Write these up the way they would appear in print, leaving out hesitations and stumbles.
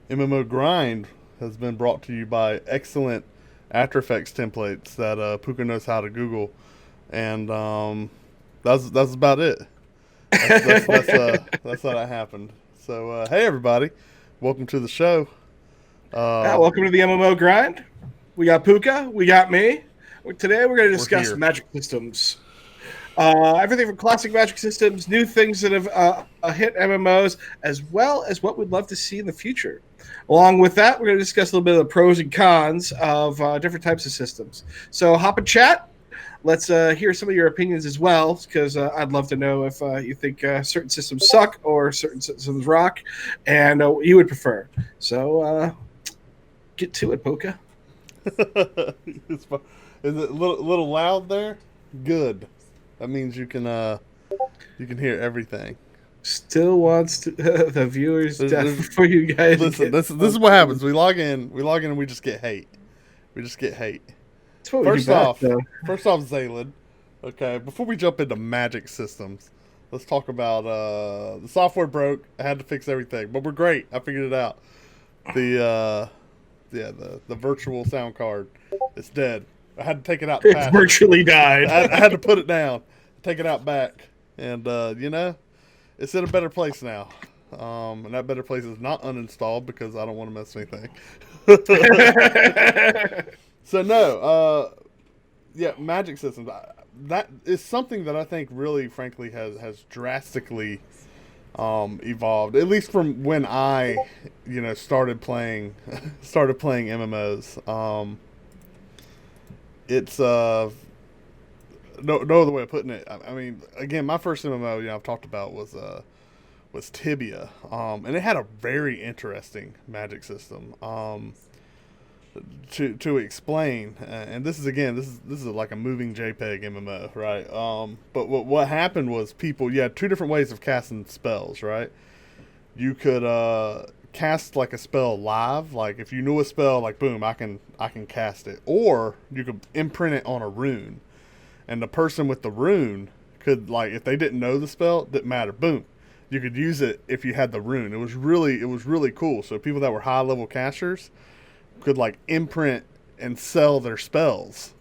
MMO Grind has been brought to you by excellent After Effects templates that Puka knows how to Google, and that's about it. That's how that happened. So hey everybody, welcome to the show. Uh, Welcome to the MMO Grind. We got Puka, we got me. Today we're going to we're discuss here. magic systems. Everything from classic magic systems, new things that have hit MMOs, as well as what we'd love to see in the future. Along with that, we're going to discuss a little bit of the pros and cons of different types of systems. So hop and chat. Let's hear some of your opinions as well, because I'd love to know if you think certain systems suck or certain systems rock, and what you would prefer. So get to it, Puka. Is it a little loud there? Good. That means you can hear everything. Still wants to, the viewers There's, for you guys. listen, this is what happens. We log in, and we just get hate. We just get hate. That's what we do First best, off, though. Zaylin. Okay, before we jump into magic systems, let's talk about the software broke. I had to fix everything, but we're great. I figured it out. The the virtual sound card, it's dead. I had to take it out to It patch it. virtually died. I had to put it down, take it out back, and it's in a better place now. And that better place is not uninstalled because I don't want to mess with anything. So no, yeah, magic systems. That is something that I think really, frankly, has drastically evolved. At least from when I, started playing, started playing MMOs. It's no other way of putting it. I mean, again, my first MMO, I've talked about was Tibia, and it had a very interesting magic system. To explain, and this is like a moving JPEG MMO, right? But what happened was you had two different ways of casting spells, right? You could cast like a spell live, like if you knew a spell, like boom, I can cast it, or you could imprint it on a rune, and the person with the rune could, like, if they didn't know the spell, it didn't matter, boom, you could use it if you had the rune. It was really cool. So people that were high level casters could like imprint and sell their spells.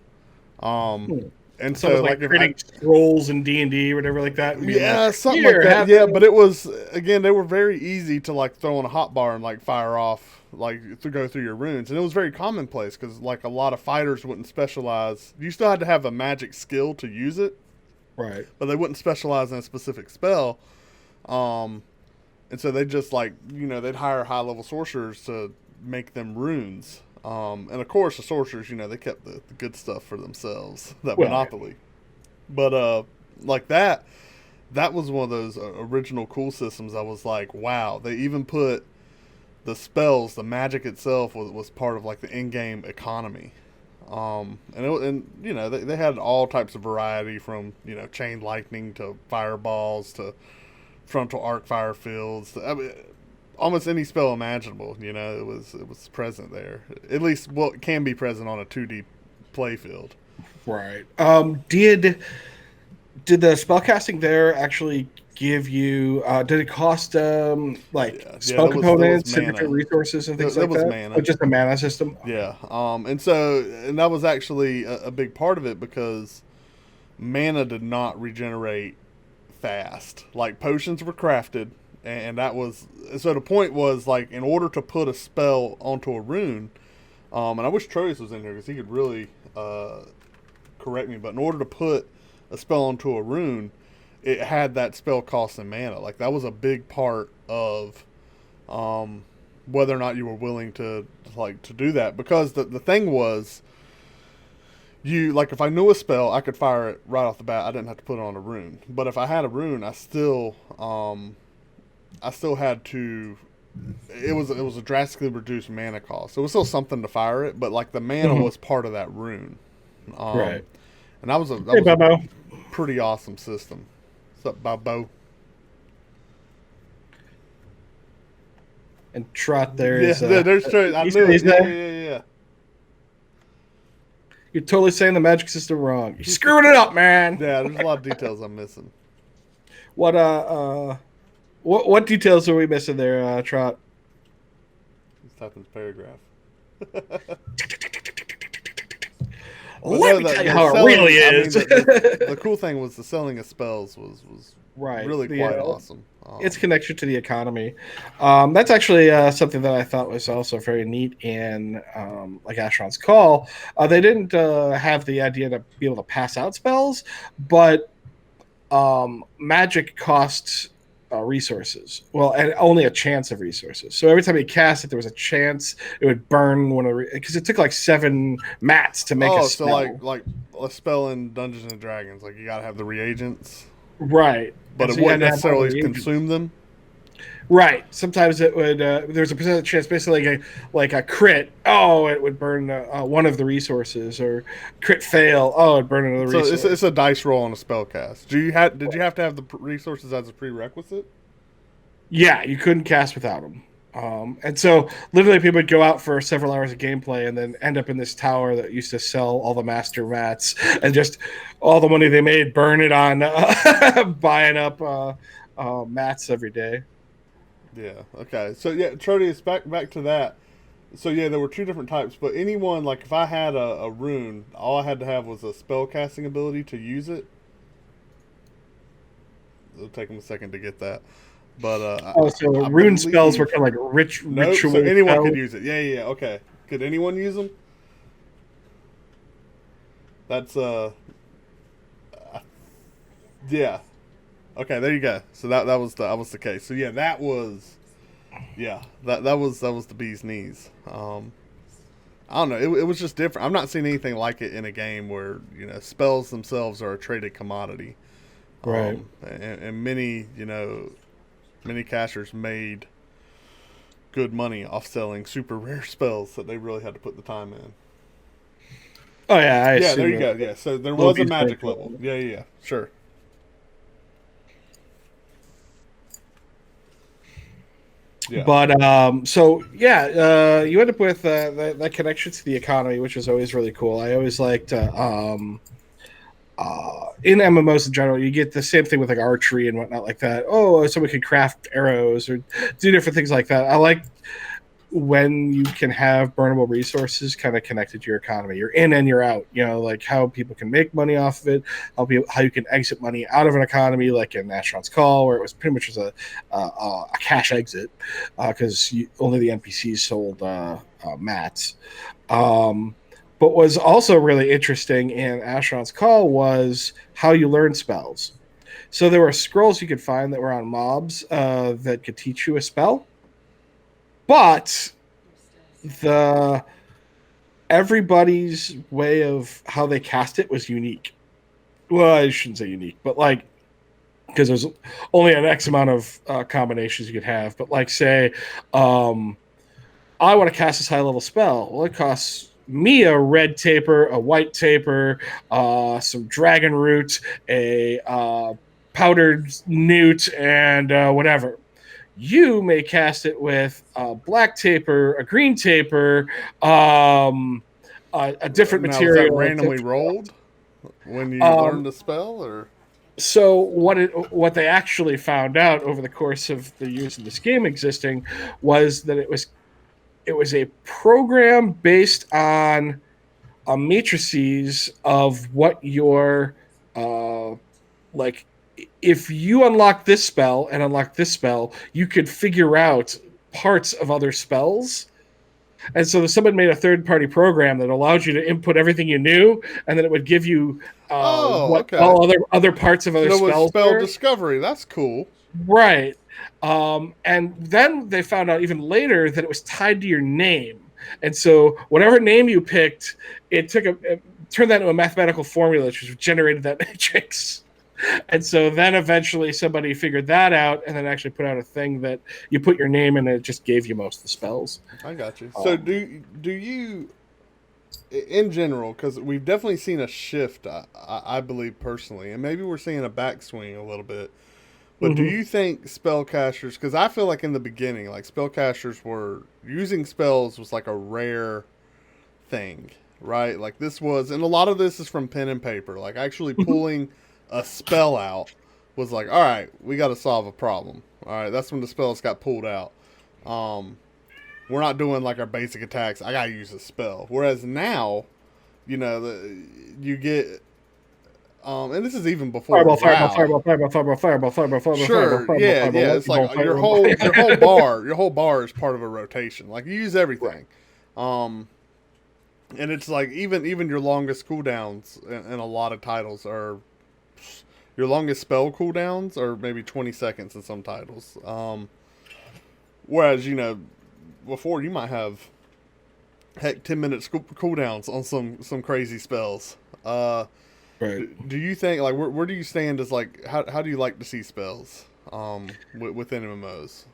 Um, and It's almost so like like if creating scrolls in D&D or whatever like that. And being yeah, like, something like here, that. have Yeah, this. but it was, again, they were very easy to like throw on a hot bar and like fire off, like to go through your runes, and it was very commonplace because like a lot of fighters wouldn't specialize. You still had to have a magic skill to use it, Right. but they wouldn't specialize in a specific spell. Um, and so they just like they'd hire high level sorcerers to make them runes. And of course the sorcerers, they kept the good stuff for themselves, that Well, monopoly. But like that was one of those original cool systems. I was like, wow, they even put the spells, the magic itself was part of like the in-game economy. They had all types of variety from chain lightning to fireballs to frontal arc fire fields. I mean, almost any spell imaginable. It was present there. At least what can be present on a 2D play field. right. Did the spellcasting there actually give you? Did it cost like Yeah, spell there was components and mana. different resources and things There like was that? Or mana. just a mana system? Yeah. And that was actually a big part of it because mana did not regenerate fast. Like potions were crafted, and that was so. The point was, like, in order to put a spell onto a rune, and I wish Troyes was in here because he could really correct me. But in order to put a spell onto a rune, it had that spell cost and mana. Like that was a big part of whether or not you were willing to do that. Because the thing was, like if I knew a spell, I could fire it right off the bat. I didn't have to put it on a rune. But if I had a rune, I still had to. It was a drastically reduced mana cost. So it was still something to fire it, but like the mana Mhm. was part of that rune. Um, Right. and that was Hey, Bobo. a pretty awesome system. What's up, Bobo? And Trot there Yeah, is. there's Troy. I He's, knew it. he's Yeah, there. yeah, yeah, You're totally saying the magic system wrong. You're screwing it up, man. yeah. There's a lot of details I'm missing. What what details are we missing there, Trot? type in this paragraph. But Let no, me tell you the how it selling, really I mean, is. the cool thing was the selling of spells was Right. really quite awesome. Its connection to the economy. That's actually something that I thought was also very neat in like Asheron's Call. They didn't have the idea to be able to pass out spells, but magic costs resources. Well, and only a chance of resources. So every time you cast it, there was a chance it would burn one of the because it took like 7 mats to make a Oh, so spell. like a spell in Dungeons and Dragons, like you gotta have the reagents, Right. but And it so you had wouldn't to have all the necessarily reagents. consume them. Right. Sometimes it would. There's a percentage chance, basically like a crit. Oh, it would burn one of the resources, or crit fail. Oh, it'd burn another So resource. it's a dice roll on a spell cast. Did you have to have the resources as a prerequisite? Yeah, you couldn't cast without them. And so literally people would go out for several hours of gameplay and then end up in this tower that used to sell all the master mats and just all the money they made burn it on buying up mats every day. Yeah. Okay. So yeah, Trodius, back to that. So yeah, there were 2 different types, but anyone, like if I had a rune, all I had to have was a spell casting ability to use it. It'll take them a second to get that, but Oh, so I rune spells were believe kind of like nope. So ritual anyone could spells. use it. Yeah, yeah, yeah. Okay. Could anyone use them? That's yeah. Okay, there you go. So that was the case. So yeah, that was that was the bee's knees. I don't know. It was just different. I'm not seeing anything like it in a game where spells themselves are a traded commodity. Right. And many casters made good money off selling super rare spells that they really had to put the time in. Oh yeah, I Yeah, there assume you that go. Yeah, so there was a Loki's very magic level. cool. Yeah, yeah, yeah. Sure. Yeah. But so yeah, you end up with that connection to the economy, which was always really cool. I always liked in MMOs in general, you get the same thing with like archery and whatnot like that. Oh, someone can craft arrows or do different things like that. I like when you can have burnable resources kind of connected to your economy. You're in and you're out. Like how people can make money off of it, how you can exit money out of an economy, like in Asheron's Call, where it was pretty much just a cash exit because only the NPCs sold mats. But what was also really interesting in Asheron's Call was how you learn spells. So there were scrolls you could find that were on mobs that could teach you a spell, but the everybody's way of how they cast it was unique. Well, I shouldn't say unique, but like because there's only an X amount of combinations you could have. But like say, I want to cast this high level spell. Well, it costs me a red taper, a white taper, some dragon root, a powdered newt, and whatever. You may cast it with a black taper, a green taper, a different Now, is that material. randomly rolled when you learn Um, the spell, or? so what they actually found out over the course of the years of this game existing was that it was a program based on matrices of what your like if you unlock this spell and unlock this spell, you could figure out parts of other spells. And so someone made a third-party program that allowed you to input everything you knew, and then it would give you Oh, what okay. all other parts of So other there was spells spell were. discovery. That's cool. Right. And then they found out even later that it was tied to your name. And so whatever name you picked, it turned that into a mathematical formula which generated that matrix. And so then eventually somebody figured that out and then actually put out a thing that you put your name in and it just gave you most of the spells. I got you. So do you, in general, because we've definitely seen a shift, I believe personally, and maybe we're seeing a backswing a little bit. But do you think spellcasters? Because I feel like in the beginning, like spellcasters were using spells was like a rare thing, right? Like this was, and a lot of this is from pen and paper. Like actually pulling a spell out was like, all right, we got to solve a problem. All right, that's when the spells got pulled out. we're not doing like our basic attacks. I gotta use a spell. Whereas now, you get, and this is even before Fireball, fireball, WoW. fireball, fireball, fireball, fireball, fireball, fireball, fireball, Sure, fireball, yeah, fireball, yeah. It's lightning bolt, like your fireball. whole bar is part of a rotation. Like you use Right. everything, um, and it's like even your longest cooldowns in a lot of titles are your longest spell cooldowns are maybe 20 seconds in some titles. Whereas before you might have heck 10 minutes cooldowns on some crazy spells. Right. Do you think like where do you stand as like how do you like to see spells within MMOs?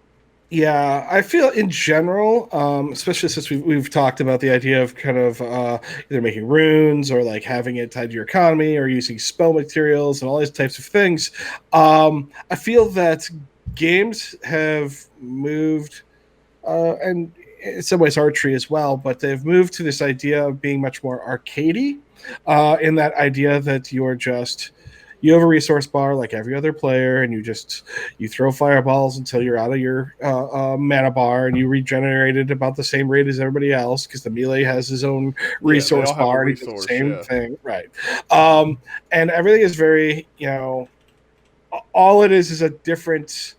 Yeah, I feel in general, especially since we've talked about the idea of kind of either making runes or like having it tied to your economy or using spell materials and all these types of things. I feel that games have moved, and in some ways archery as well, but they've moved to this idea of being much more arcadey, in that idea that you have a resource bar like every other player, and you throw fireballs until you're out of your mana bar, and you regenerate it about the same rate as everybody else because the melee has his own Yeah, they resource all have a bar, and he does the resource. same Yeah, thing, right? And everything is very, all it is a different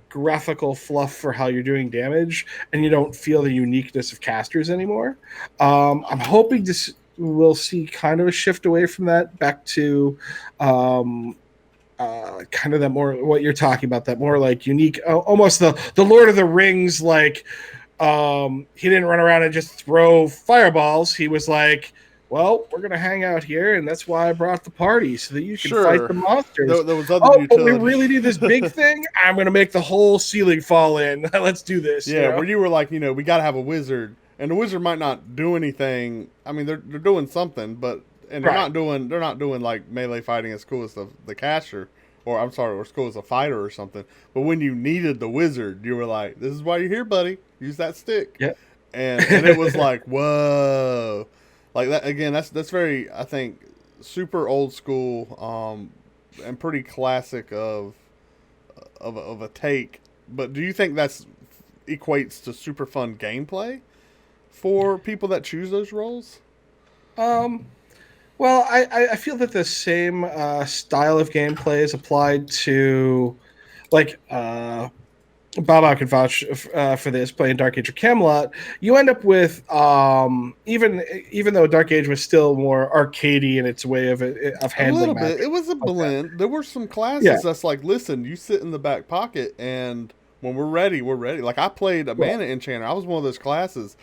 graphical fluff for how you're doing damage, and you don't feel the uniqueness of casters anymore. I'm hoping we'll see kind of a shift away from that back to kind of that more what you're talking about, that more like unique, almost the Lord of the Rings, like he didn't run around and just throw fireballs. He was like, well, we're gonna hang out here, and that's why I brought the party so that you can fight sure. the monsters. There was other Oh, but we utility. really need this big thing. I'm gonna make the whole ceiling fall in. Let's do this. Yeah, where you were like, we got to have a wizard, and the wizard might not do anything. I mean, they're doing something, but and Right. they're not doing like melee fighting as cool as the caster, or I'm sorry, or as cool as a fighter or something. But when you needed the wizard, you were like, this is why you're here, buddy. Use that stick. Yeah. And it was like, whoa, like that again. That's very, I think, super old school, and pretty classic of a take. But do you think that's equates to super fun gameplay for people that choose those roles? Um, well, I feel that the same style of gameplay is applied to, like, Bob, I can vouch for this. Playing Dark Age or Camelot, you end up with, even though Dark Age was still more arcadey in its way of A little handling bit. magic. It was a Like that. blend. There were some Yeah. classes that's like, listen, you sit in the back pocket, and when we're ready, we're ready. Like I played a Well, mana enchanter. I was one of those classes.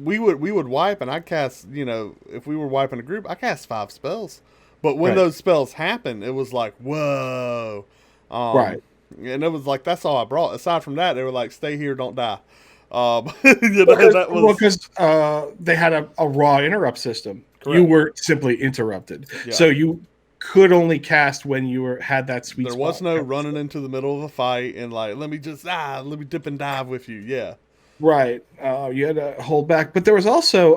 We would wipe, and I'd cast. If we were wiping a group, I cast 5 spells. But when right. those spells happened, it was like, whoa. Um, Right. and it was like that's all I brought. Aside from that, they were like, stay here, don't die. Because That was they had a raw interrupt system. You correct. were simply interrupted, Yeah. so you could only cast when you had that sweet There was spot. no running into the middle of a fight and like, let me dip and dive with you. Yeah. Right. You had to hold back. But there was also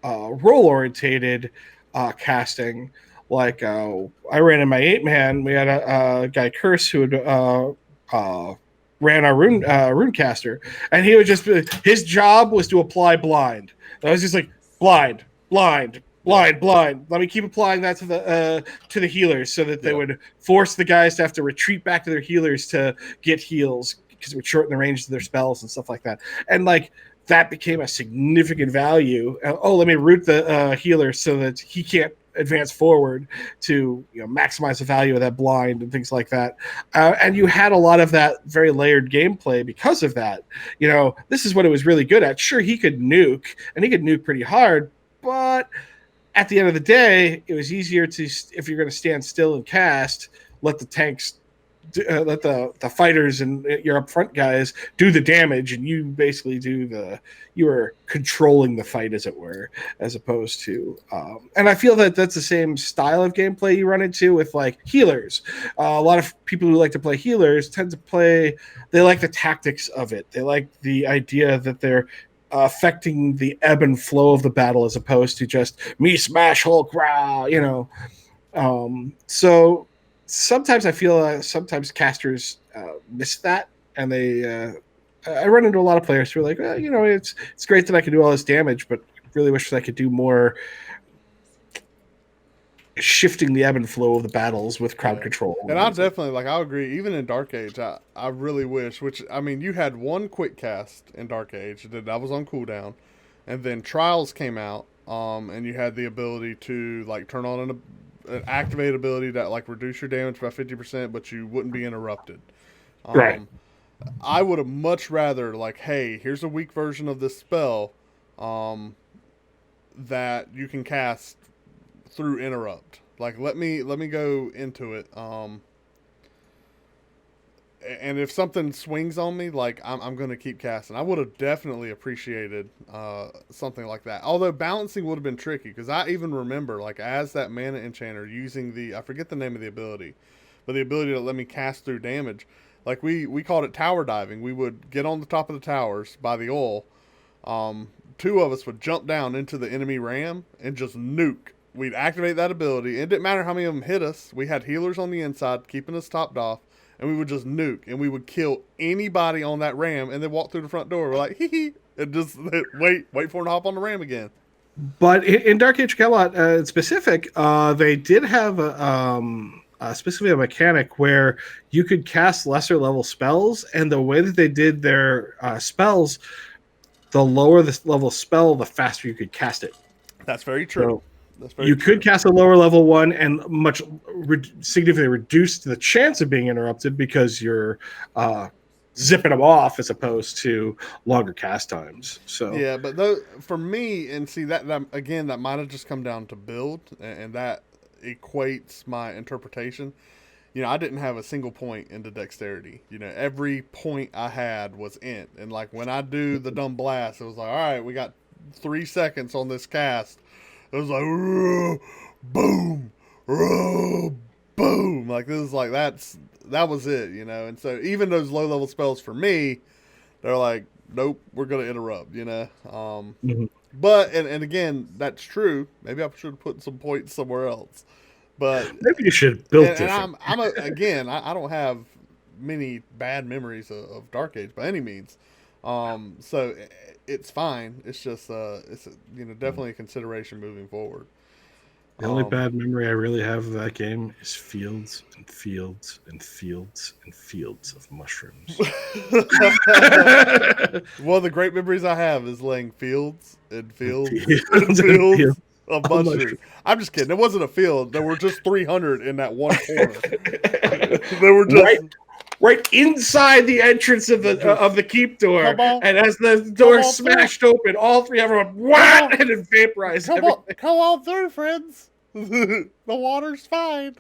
role orientated casting. Like I ran in my 8-man. We had a guy, Curse, who would ran our rune caster, and he would his job was to apply blind. And I was just like blind, blind, Yeah. blind, blind. Let me keep applying that to the healers so that they Yeah. would force the guys to have to retreat back to their healers to get heals because it would shorten the range of their spells and stuff like that. And like that became a significant value. Let me root the healer so that he can't advance forward to maximize the value of that blind and things like that. And you had a lot of that very layered gameplay because of that. This is what it was really good at. Sure, he could nuke, and he could nuke pretty hard, but at the end of the day, it was easier to, if you're going to stand still and cast, let the tanks, let the fighters and your upfront guys do the damage, and you basically you were controlling the fight, as it were, as opposed to. And I feel that that's the same style of gameplay you run into with like healers. A lot of people who like to play healers tend to play. They like the tactics of it. They like the idea that they're affecting the ebb and flow of the battle as opposed to just me smash Hulk, rah, so sometimes I feel sometimes casters miss that, and I run into a lot of players who are like, well, it's great that I can do all this damage, but I really wish that I could do more shifting the ebb and flow of the battles with crowd control. And I definitely, like, I'll agree. Even in Dark Age, I really wish, which, I mean, you had one quick cast in Dark Age that was on cooldown, and then Trials came out, and you had the ability to, like, turn on an activate ability that, like, reduce your damage by 50%, but you wouldn't be interrupted. Right. I would have much rather, like, hey, here's a weak version of this spell that you can cast through interrupt. Like, let me go into it. And if something swings on me, like, I'm going to keep casting. I would have definitely appreciated something like that. Although balancing would have been tricky, because I even remember, like, as that mana enchanter using I forget the name of the ability, but the ability to let me cast through damage. Like, we called it tower diving. We would get on the top of the towers by the oil. Two of us would jump down into the enemy ram and just nuke. We'd activate that ability. It didn't matter how many of them hit us. We had healers on the inside, keeping us topped off, and we would just nuke, and we would kill anybody on that ram, and then walk through the front door. We're like, hee hee, and just wait for them to hop on the ram again. But in Dark Age Camelot specific, they did have specifically a mechanic where you could cast lesser level spells, and the way that they did their spells, the lower the level spell, the faster you could cast it. That's very true. So you could cast a lower level one and significantly reduce the chance of being interrupted because you're zipping them off as opposed to longer cast times. So yeah, but for me, and see that again, that might have just come down to build, and that equates my interpretation. I didn't have a single point into dexterity. Every point I had was int, and like when I do the dumb blast, it was like, all right, we got 3 seconds on this cast. It was like, boom, boom. Like, this is like, that was it, And so even those low level spells for me, they're like, nope, we're going to interrupt, But, and again, that's true. Maybe I should have put some points somewhere else. But maybe you should build different. I don't have many bad memories of Dark Age by any means. So it's fine. It's just it's definitely a consideration moving forward. The only bad memory I really have of that game is fields and fields and fields and fields of mushrooms. One of the great memories I have is laying fields and fields and fields of mushrooms. I'm just kidding. It wasn't a field. There were just 300 in that one corner. They were just right inside the entrance of the keep door, and as the door smashed open, all three of them went and it vaporized everything. Come on through, friends. The water's fine.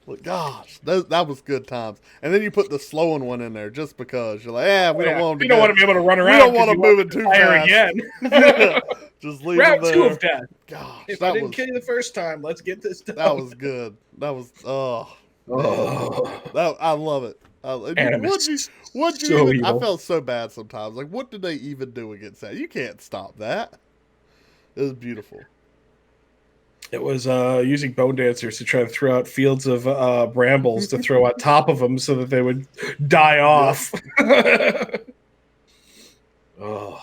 But gosh, that was good times. And then you put the slowing one in there just because you're like, we don't want to. You don't want to be able to run around. We don't want to move it too fast again. Just leave Round it there. 2 of death. Gosh, if I didn't kill you the first time, let's get this done. That was good. That was I love it. I felt so bad sometimes. Like, what did they even do against that? You can't stop that. It was beautiful. It was using bone dancers to try to throw out fields of brambles to throw on top of them so that they would die off. Oh.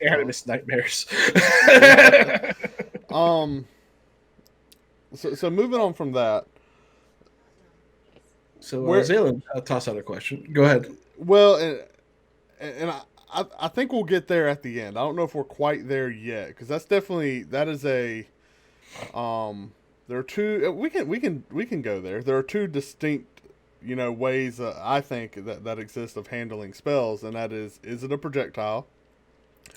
Animus nightmares. So moving on from that. So Zaylen, I'll toss out a question. Go ahead. Well, and I think we'll get there at the end. I don't know if we're quite there yet, because that is a there are two. We can go there. There are two distinct ways I think that exist of handling spells, and that is it a projectile?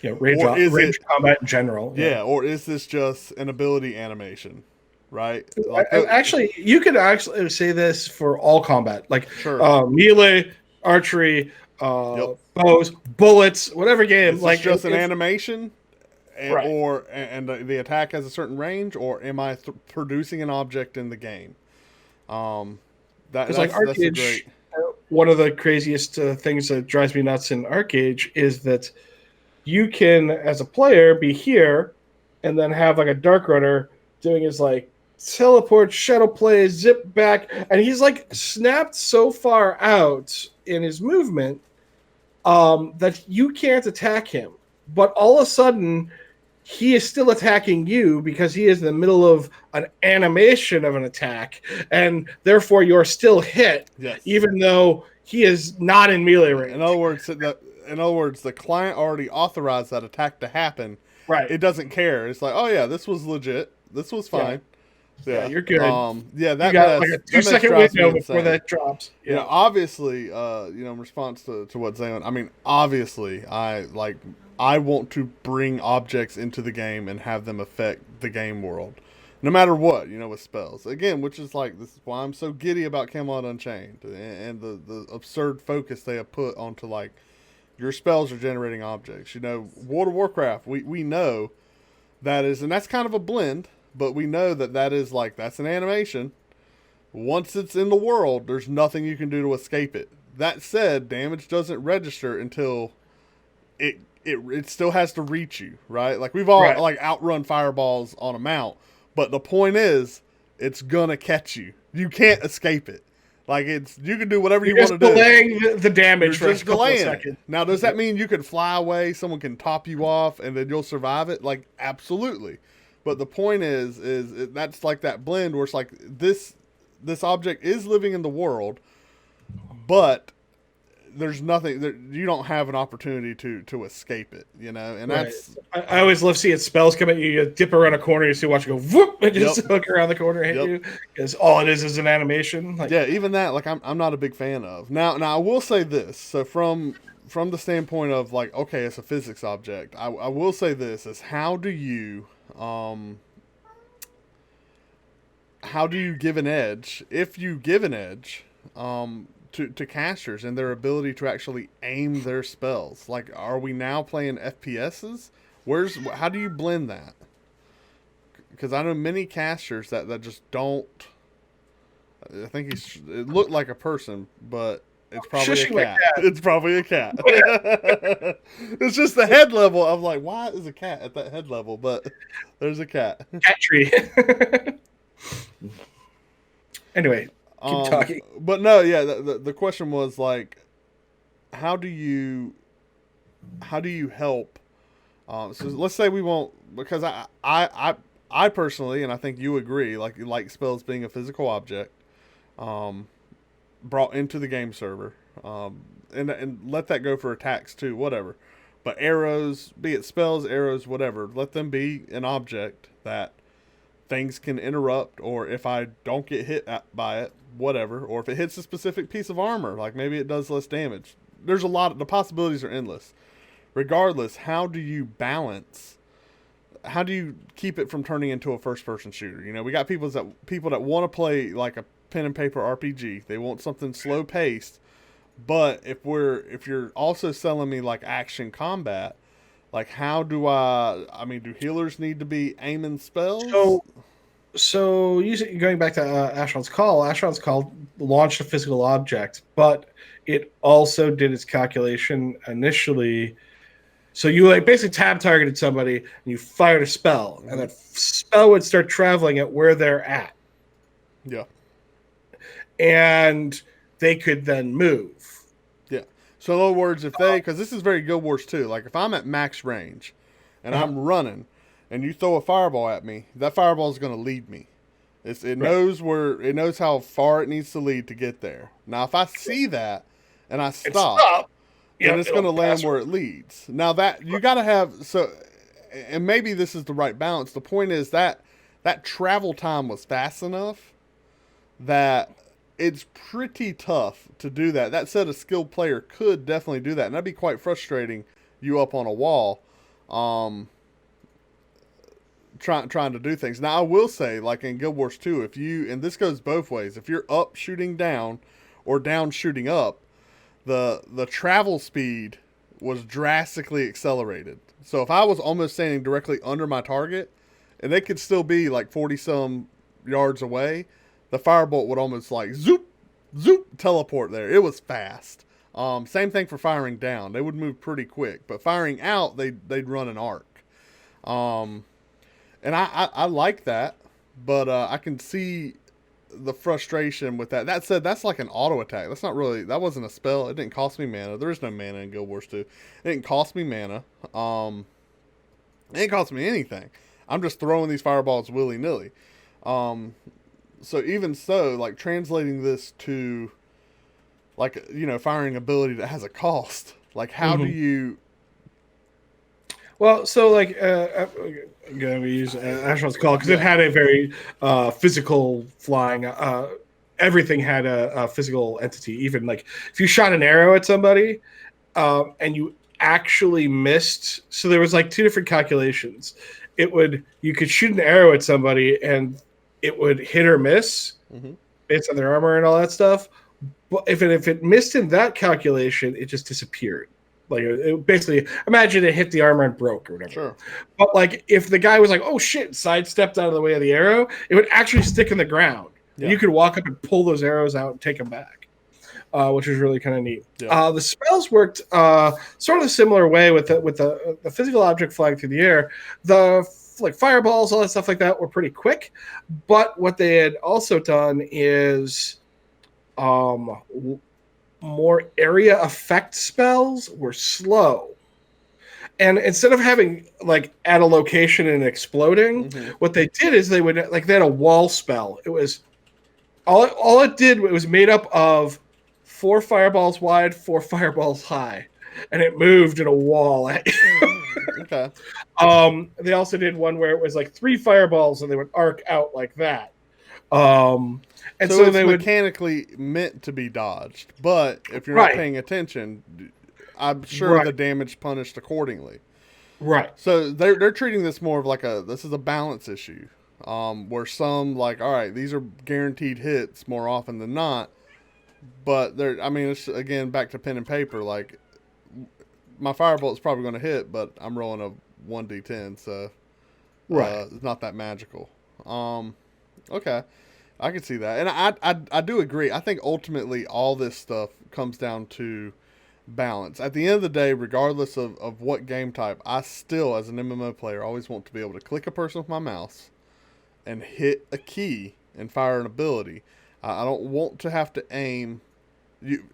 Yeah, range combat in general. Yeah, or is this just an ability animation? Right. Like, actually, you could actually say this for all combat, like sure. Melee, archery, bows, bullets, whatever game. Like just an animation, and the attack has a certain range, or am I producing an object in the game? That's Arcade. Great. One of the craziest things that drives me nuts in Arcade is that you can, as a player, be here and then have like a Dark Runner doing his like teleport, shadow play, zip back, and he's like snapped so far out in his movement that you can't attack him. But all of a sudden, he is still attacking you because he is in the middle of an animation of an attack, and therefore you're still hit, Yes. even though he is not in melee range. In other words, the client already authorized that attack to happen. Right. It doesn't care. It's like, oh yeah, this was legit. This was fine. Yeah, you're good. Yeah, that you got mess, like a 2-second window before that drops. Yeah. You know, obviously, in response to what Zayn, I mean, obviously, I want to bring objects into the game and have them affect the game world, no matter what, with spells. Again, which is this is why I'm so giddy about Camelot Unchained and the absurd focus they have put onto your spells are generating objects. World of Warcraft, we know that is, and that's kind of a blend. But we know that is that's an animation. Once it's in the world, there's nothing you can do to escape it. That said, damage doesn't register until it still has to reach you, right? We've all outrun fireballs on a mount, but the point is, it's gonna catch you. You can't escape it. You can do whatever you want to do. Delaying the damage for just a couple of seconds. Now, does that mean you can fly away? Someone can top you off, and then you'll survive it? Absolutely. But the point is that's that blend where it's this object is living in the world, but there's nothing you don't have an opportunity to escape it, and that's. I always love seeing spells come at you. You dip around a corner, you see watch go whoop, and just hook around the corner and hit you because all it is an animation. Even that I'm not a big fan of. Now I will say this. So from the standpoint of okay, it's a physics object. I will say this is how do you give an edge, if you give an edge, to casters and their ability to actually aim their spells? Are we now playing FPSs? How do you blend that? Because I know many casters that just don't. I think it looked like a person, but it's probably a cat. It's probably a cat. It's just the head level. I'm like, why is a cat at that head level? But there's a cat. Cat tree. Anyway, keep talking. But no, yeah. The question was how do you help? So let's say we won't, because I personally, and I think you agree, like spells being a physical object. Brought into the game server, and let that go for attacks too, whatever. But arrows, be it spells, arrows, whatever, let them be an object that things can interrupt, or if I don't get hit by it, whatever, or if it hits a specific piece of armor, maybe it does less damage. There's a lot, the possibilities are endless. Regardless, how do you balance? How do you keep it from turning into a first-person shooter? We got people that want to play a pen and paper RPG. They want something slow paced, but if you're also selling me action combat, how do do healers need to be aiming spells? So going back to Ashron's Call launched a physical object, but it also did its calculation initially. So you basically tab targeted somebody and you fired a spell, and that spell would start traveling at where they're at. Yeah. And they could then move. Yeah. So in other words, because this is very Guild Wars 2, if I'm at max range and I'm running and you throw a fireball at me, that fireball is going to lead me. It knows how far it needs to lead to get there. Now, if I see that and I stop, then it's going to land where it leads. Now that you got to have, and maybe this is the right balance. The point is that travel time was fast enough that it's pretty tough to do that. That said, a skilled player could definitely do that, and that'd be quite frustrating. You up on a wall, trying to do things. Now, I will say, in Guild Wars 2, and this goes both ways, if you're up shooting down or down shooting up, the travel speed was drastically accelerated. So if I was almost standing directly under my target, and they could still be 40 some yards away, the firebolt would almost zoop, zoop, teleport there. It was fast. Same thing for firing down. They would move pretty quick, but firing out, they'd run an arc. And I like that, but I can see the frustration with that. That said, that's like an auto attack. That's not really. That wasn't a spell. It didn't cost me mana. There is no mana in Guild Wars 2. It didn't cost me mana. It didn't cost me anything. I'm just throwing these fireballs willy nilly. So even so, like translating this to like firing ability that has a cost. Like how do you? Well, so like again, we use Asheron's Call because it had a very physical flying. Everything had a physical entity. Even like if you shot an arrow at somebody and you actually missed, so there was like two different calculations. You could shoot an arrow at somebody and it would hit or miss based on their armor and all that stuff. But if it missed in that calculation, it just disappeared. Like it basically, imagine it hit the armor and broke or whatever. Sure. But like if the guy was like, "Oh shit," sidestepped out of the way of the arrow, it would actually stick in the ground. Yeah. You could walk up and pull those arrows out and take them back, which was really kind of neat. Yeah. The spells worked sort of a similar way with the physical object flying through the air. The like fireballs, all that stuff like that were pretty quick. But what they had also done is more area effect spells were slow. And instead of having like at a location and exploding, what they did is they had a wall spell. It was all it did, it was made up of 4 fireballs wide, 4 fireballs high, and it moved in a wall. Okay. They also did one where it was like 3 fireballs and they would arc out like that. And so it's mechanically meant to be dodged, but if you're not paying attention, I'm sure the damage punished accordingly. Right. So they're treating this more of like this is a balance issue, where some like, all right, these are guaranteed hits more often than not, but it's again back to pen and paper. Like my firebolt's probably going to hit, but I'm rolling a 1d10, so it's not that magical. Okay. I can see that. And I do agree. I think ultimately all this stuff comes down to balance. At the end of the day, regardless of what game type, I still, as an MMO player, always want to be able to click a person with my mouse and hit a key and fire an ability. I don't want to have to aim.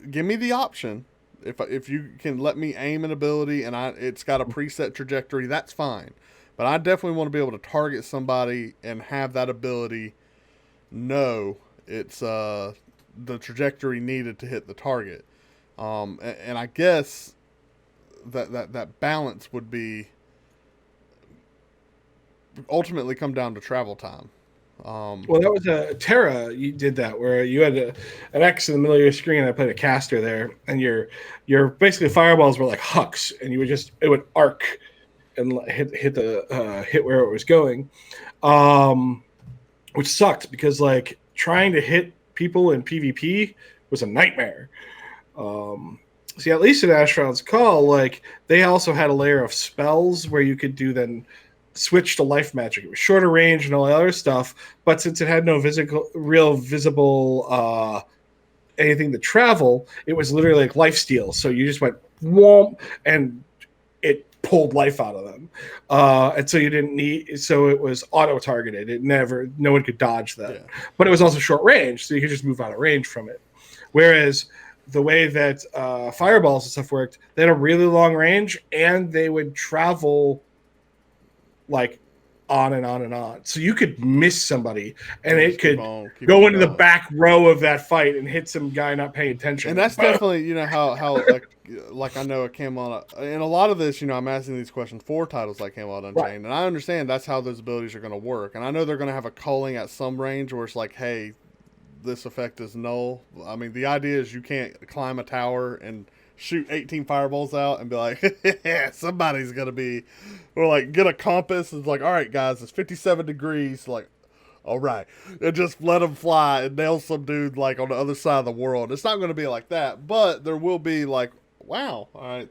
Give me the option. If you can let me aim an ability and it's got a preset trajectory, that's fine. But I definitely want to be able to target somebody and have that ability know it's the trajectory needed to hit the target. And I guess that balance would be ultimately come down to travel time. Well, that was a Terra. You did that where you had an X in the middle of your screen. And I put a caster there, and your basically fireballs were like hucks, and it would arc and hit where it was going, which sucked because like trying to hit people in PvP was a nightmare. See, at least in Asheron's Call, like they also had a layer of spells where you could do then switch to life magic. It was shorter range and all the other stuff, but since it had no real visible anything to travel, it was literally like lifesteal. So you just went whoomp and it pulled life out of them. And so you didn't need, so it was auto targeted. No one could dodge that, but it was also short range. So you could just move out of range from it. Whereas the way that fireballs and stuff worked, they had a really long range and they would travel like on and on and on. So you could miss somebody and it could go into the back row of that fight and hit some guy not paying attention. And that's definitely, how like I know it came on, and a lot of this, I'm asking these questions for titles like Camelot Unchained, right. And I understand that's how those abilities are going to work. And I know they're going to have a culling at some range where it's like, hey, this effect is null. I mean, the idea is you can't climb a tower and shoot 18 fireballs out and be like, somebody's going to be, or like get a compass. It's like, all right, guys, it's 57 degrees. Like, all right, and just let them fly and nail some dude like on the other side of the world. It's not going to be like that, but there will be like, wow, all right,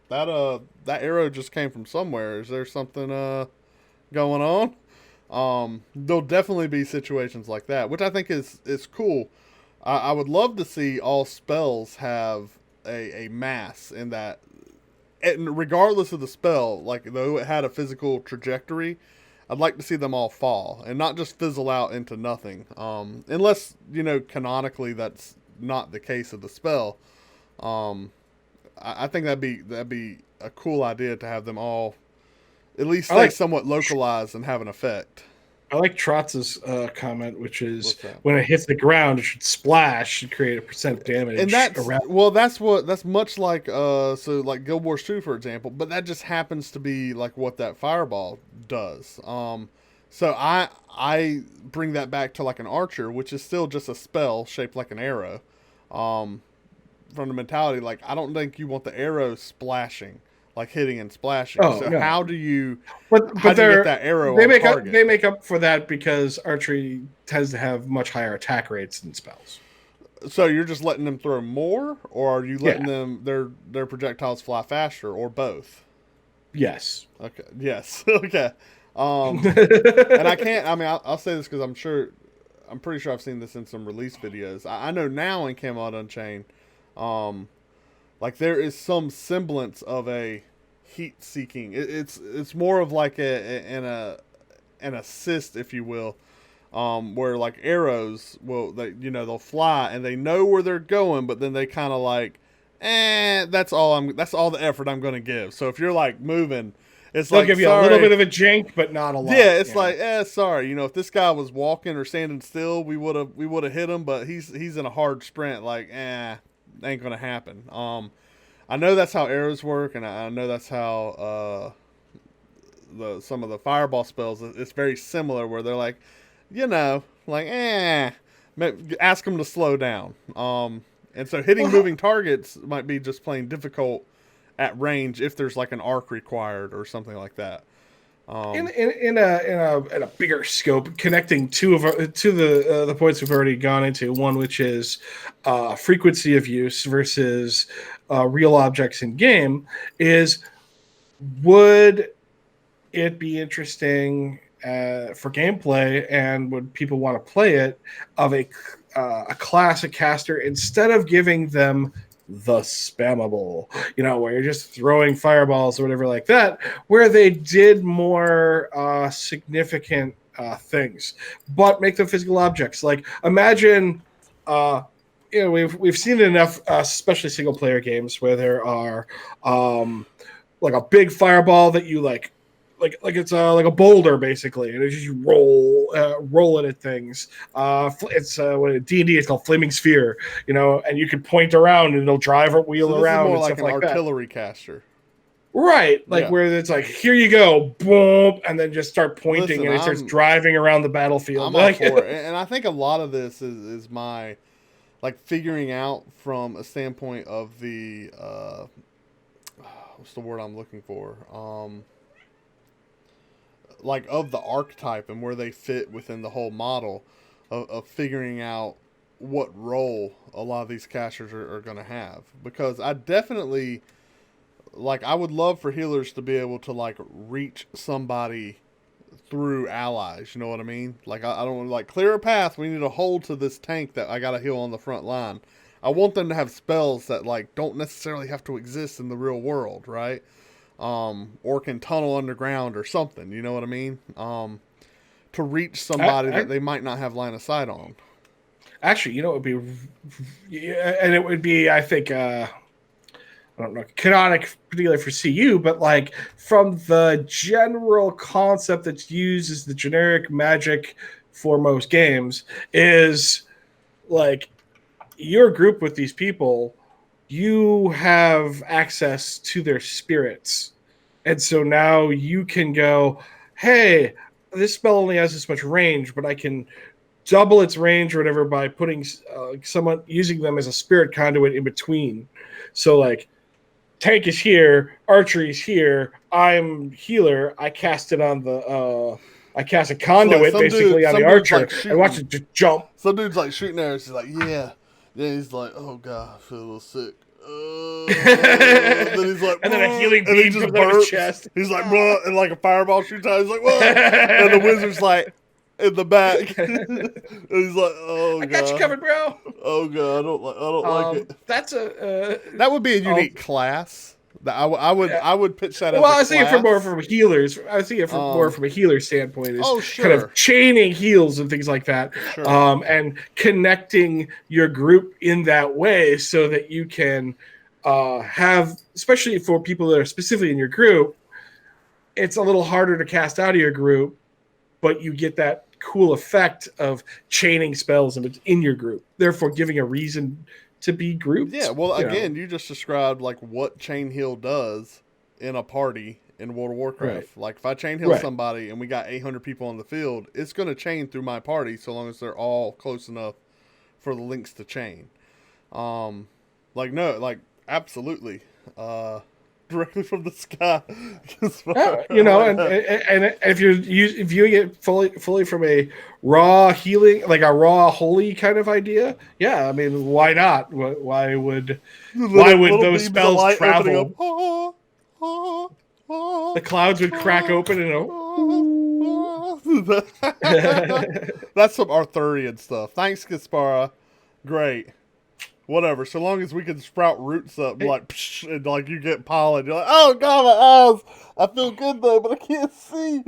that arrow just came from somewhere. Is there something going on? There'll definitely be situations like that, which I think is cool. I would love to see all spells have a mass in that, and regardless of the spell, like though it had a physical trajectory, I'd like to see them all fall and not just fizzle out into nothing. Unless, canonically that's not the case of the spell. I think that'd be a cool idea to have them all at least stay somewhat localized and have an effect. I like Trotz's comment, which is when it hits the ground, it should splash and create a % damage. And that's much like like Guild Wars 2, for example, but that just happens to be like what that fireball does. So I bring that back to like an archer, which is still just a spell shaped like an arrow. From the mentality, like I don't think you want the arrow splashing. Like hitting and splashing. Oh, so no. how do you but get that arrow on target? They make up for that because archery tends to have much higher attack rates than spells. So you're just letting them throw more, or are you letting them their projectiles fly faster, or both? Yes. Okay. Yes. Okay. And I can't. I mean, I'll say this because I'm pretty sure I've seen this in some release videos. I know now in Camelot Unchained, like there is some semblance of a heat seeking. It's more of like an assist, if you will, where like arrows they'll fly and they know where they're going, but then they kind of like, that's all the effort I'm going to give. So if you're like moving, they'll give you a little bit of a jink, but not a lot. Yeah, it's like, sorry. If this guy was walking or standing still, we would have hit him, but he's in a hard sprint. Like, ain't gonna happen. I know that's how arrows work, and I know that's how some of the fireball spells. It's very similar, where they're like, ask them to slow down. And so hitting moving targets might be just plain difficult at range if there's like an arc required or something like that. In a bigger scope, connecting to the points we've already gone into, one which is frequency of use versus real objects in game, is would it be interesting for gameplay, and would people want to play it, of a classic caster, instead of giving them the spammable, where you're just throwing fireballs or whatever like that, where they did more significant things, but make them physical objects. Like imagine, we've seen it enough, especially single player games, where there are like a big fireball that you like it's like a boulder basically, and it's just you roll it at things. It's what D&D is called flaming sphere, and you can point around and it'll drive or wheel around. Is more and like stuff an like artillery caster, right? Like where it's like, here you go, boom, and then just start pointing, and it starts driving around the battlefield. I'm all for it, and I think a lot of this is my like figuring out from a standpoint of the what's the word I'm looking for? Like of the archetype and where they fit within the whole model of figuring out what role a lot of these casters are going to have. Because I definitely, like, I would love for healers to be able to, like, reach somebody through allies, you know what I mean? Like, I don't want to, like, clear a path, we need to hold to this tank that I got to heal on the front line. I want them to have spells that, like, don't necessarily have to exist in the real world, right? Or can tunnel underground or something, you know what I mean? To reach somebody that they might not have line of sight on. Actually, it would be, and it would be, I think, I don't know, canonic, particularly for CU, but like from the general concept that's used as the generic magic for most games, is like your group with these people, you have access to their spirits. And so now you can go, hey, this spell only has this much range, but I can double its range or whatever by putting someone, using them as a spirit conduit in between. So like, tank is here, archery is here, I'm healer, I cast it on the I cast a conduit basically on the archer, like and watch it just jump. Some dude's like shooting arrows, he's like, yeah. Then he's like, oh god, I feel a little sick. Then he's like, and then a healing beam comes out of his chest. He's like, bruh, and like a fireball shoots out. He's like, whoa. And the wizard's like in the back. And he's like, oh god, I got you covered, bro. Oh god, I don't like it. That's that would be a unique class. I would pitch that as Well, a I was thinking for more class. from healers. I was thinking for more from a healer standpoint is Oh, kind of sure. chaining heals and things like that, Sure. and connecting your group in that way so that you can have, especially for people that are specifically in your group, it's a little harder to cast out of your group, but you get that cool effect of chaining spells in your group, therefore giving a reason to be grouped. Yeah, well, again, you just described like what chain heal does in a party in World of Warcraft. Right. Like if I chain heal Right. somebody and we got 800 people on the field, it's going to chain through my party so long as they're all close enough for the links to chain. Absolutely. Directly from the sky. Yeah, and if you're viewing it fully from a raw healing, like a raw holy kind of idea, yeah, I mean, why not? Why would those spells travel? The clouds would crack open and That's some Arthurian stuff. Thanks, Gaspara. Great. Whatever. So long as we can sprout roots up, like, psh, and like you get pollen, you're like, oh god, my eyes. I feel good though, but I can't see.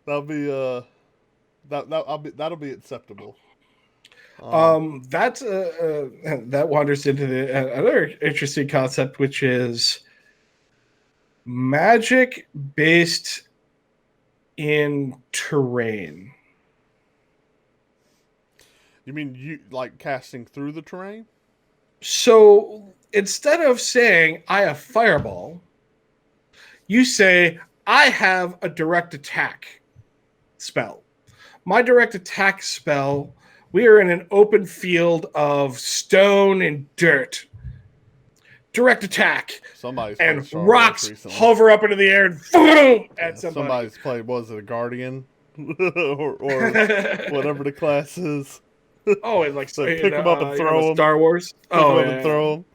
That'll be acceptable. that wanders into another interesting concept, which is magic based in terrain. You mean you like casting through the terrain? So instead of saying I have fireball, you say I have a direct attack spell. My direct attack spell, we are in an open field of stone and dirt. Direct attack. Somebody's and rocks hover up into the air and boom at somebody. Somebody's played, was it a Guardian? or whatever the class is. Oh, and like so pick them up and throw them. Star Wars. Pick them up and throw them.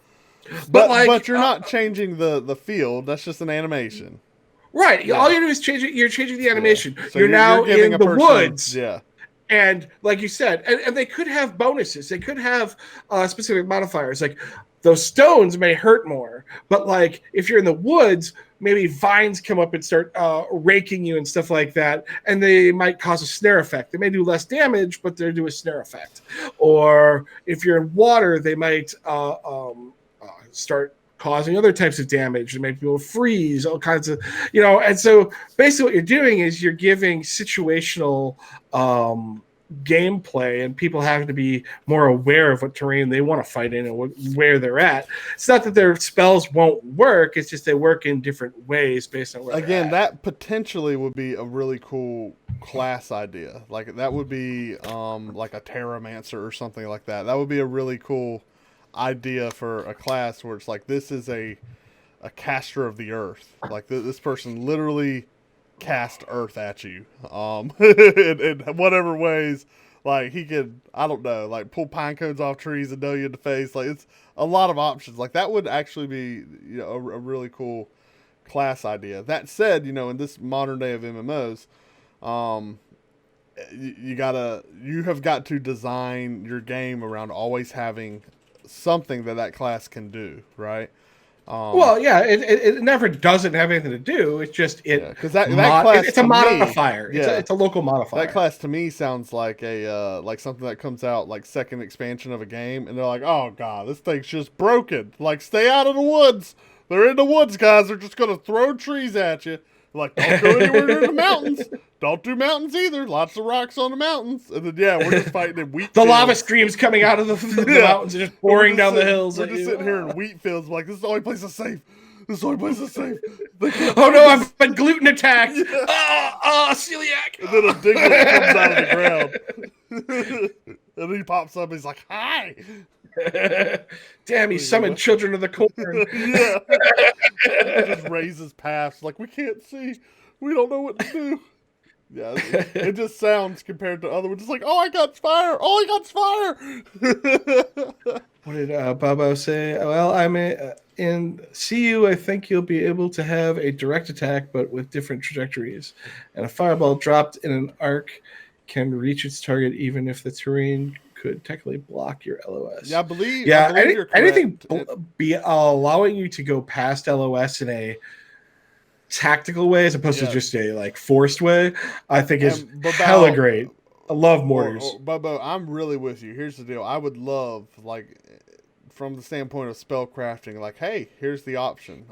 But you're not changing the field. That's just an animation. Right. Yeah. All you do is change it. You're changing the animation. Yeah. So you're now in the woods. Yeah. And like you said, and they could have bonuses. They could have specific modifiers. Like those stones may hurt more, but like if you're in the woods, maybe vines come up and start raking you and stuff like that, and they might cause a snare effect. They may do less damage, but they do a snare effect. Or if you're in water, they might start causing other types of damage. They make people freeze, all kinds of, and so basically what you're doing is you're giving situational gameplay, and people have to be more aware of what terrain they want to fight in and where they're at. It's not that their spells won't work, it's just they work in different ways based on where again, that potentially would be a really cool class idea. Like that would be like a Terramancer or something like that. That would be a really cool idea for a class where it's like this is a caster of the earth. Like this person literally cast earth at you in whatever ways. Like he could, I don't know, like pull pine cones off trees and nail you in the face. Like it's a lot of options. Like that would actually be a really cool class idea. That said, in this modern day of MMOs, you have got to design your game around always having something that class can do, right? Well, yeah, it never doesn't have anything to do. It's just because that class it's a modifier. It's a local modifier. That class to me sounds like a like something that comes out like second expansion of a game, and they're like, oh god, this thing's just broken. Like, stay out of the woods. They're in the woods, guys. They're just gonna throw trees at you. Like, don't go anywhere near the mountains. Don't do mountains either. Lots of rocks on the mountains. And then, we're just fighting in wheat the fields. lava streams coming out of the mountains and just pouring down the hills. We're just sitting here in wheat fields. Like, this is the only place that's safe. This is the only place that's safe. Oh no, I've been gluten attacked. Celiac. And then a digger comes out of the ground. And he pops up. He's like, hi. Damn, he summoned children of the corn. He just raises paths. Like, we can't see. We don't know what to do. Yeah, it just sounds compared to other ones. It's like, oh, I got fire. Oh, I got fire. What did Bobo say? Well, I'm in CU. I think you'll be able to have a direct attack, but with different trajectories. And a fireball dropped in an arc can reach its target even if the terrain could technically block your LOS. Yeah, I believe you're correct. Anything be allowing you to go past LOS in a tactical way as opposed to just a like forced way, I think is hella great. I love mortars. Bobo, I'm really with you. Here's the deal. I would love, like, from the standpoint of spell crafting, like, hey, here's the option.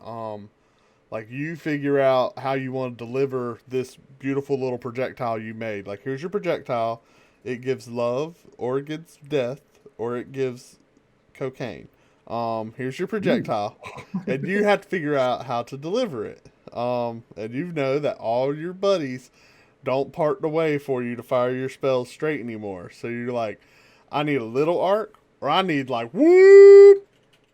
Like, you figure out how you want to deliver this beautiful little projectile you made. Like, here's your projectile. It gives love, or it gives death, or it gives cocaine. Here's your projectile. And you have to figure out how to deliver it. And you know that all your buddies don't part the way for you to fire your spells straight anymore. So you're like, I need a little arc, or I need like whoop,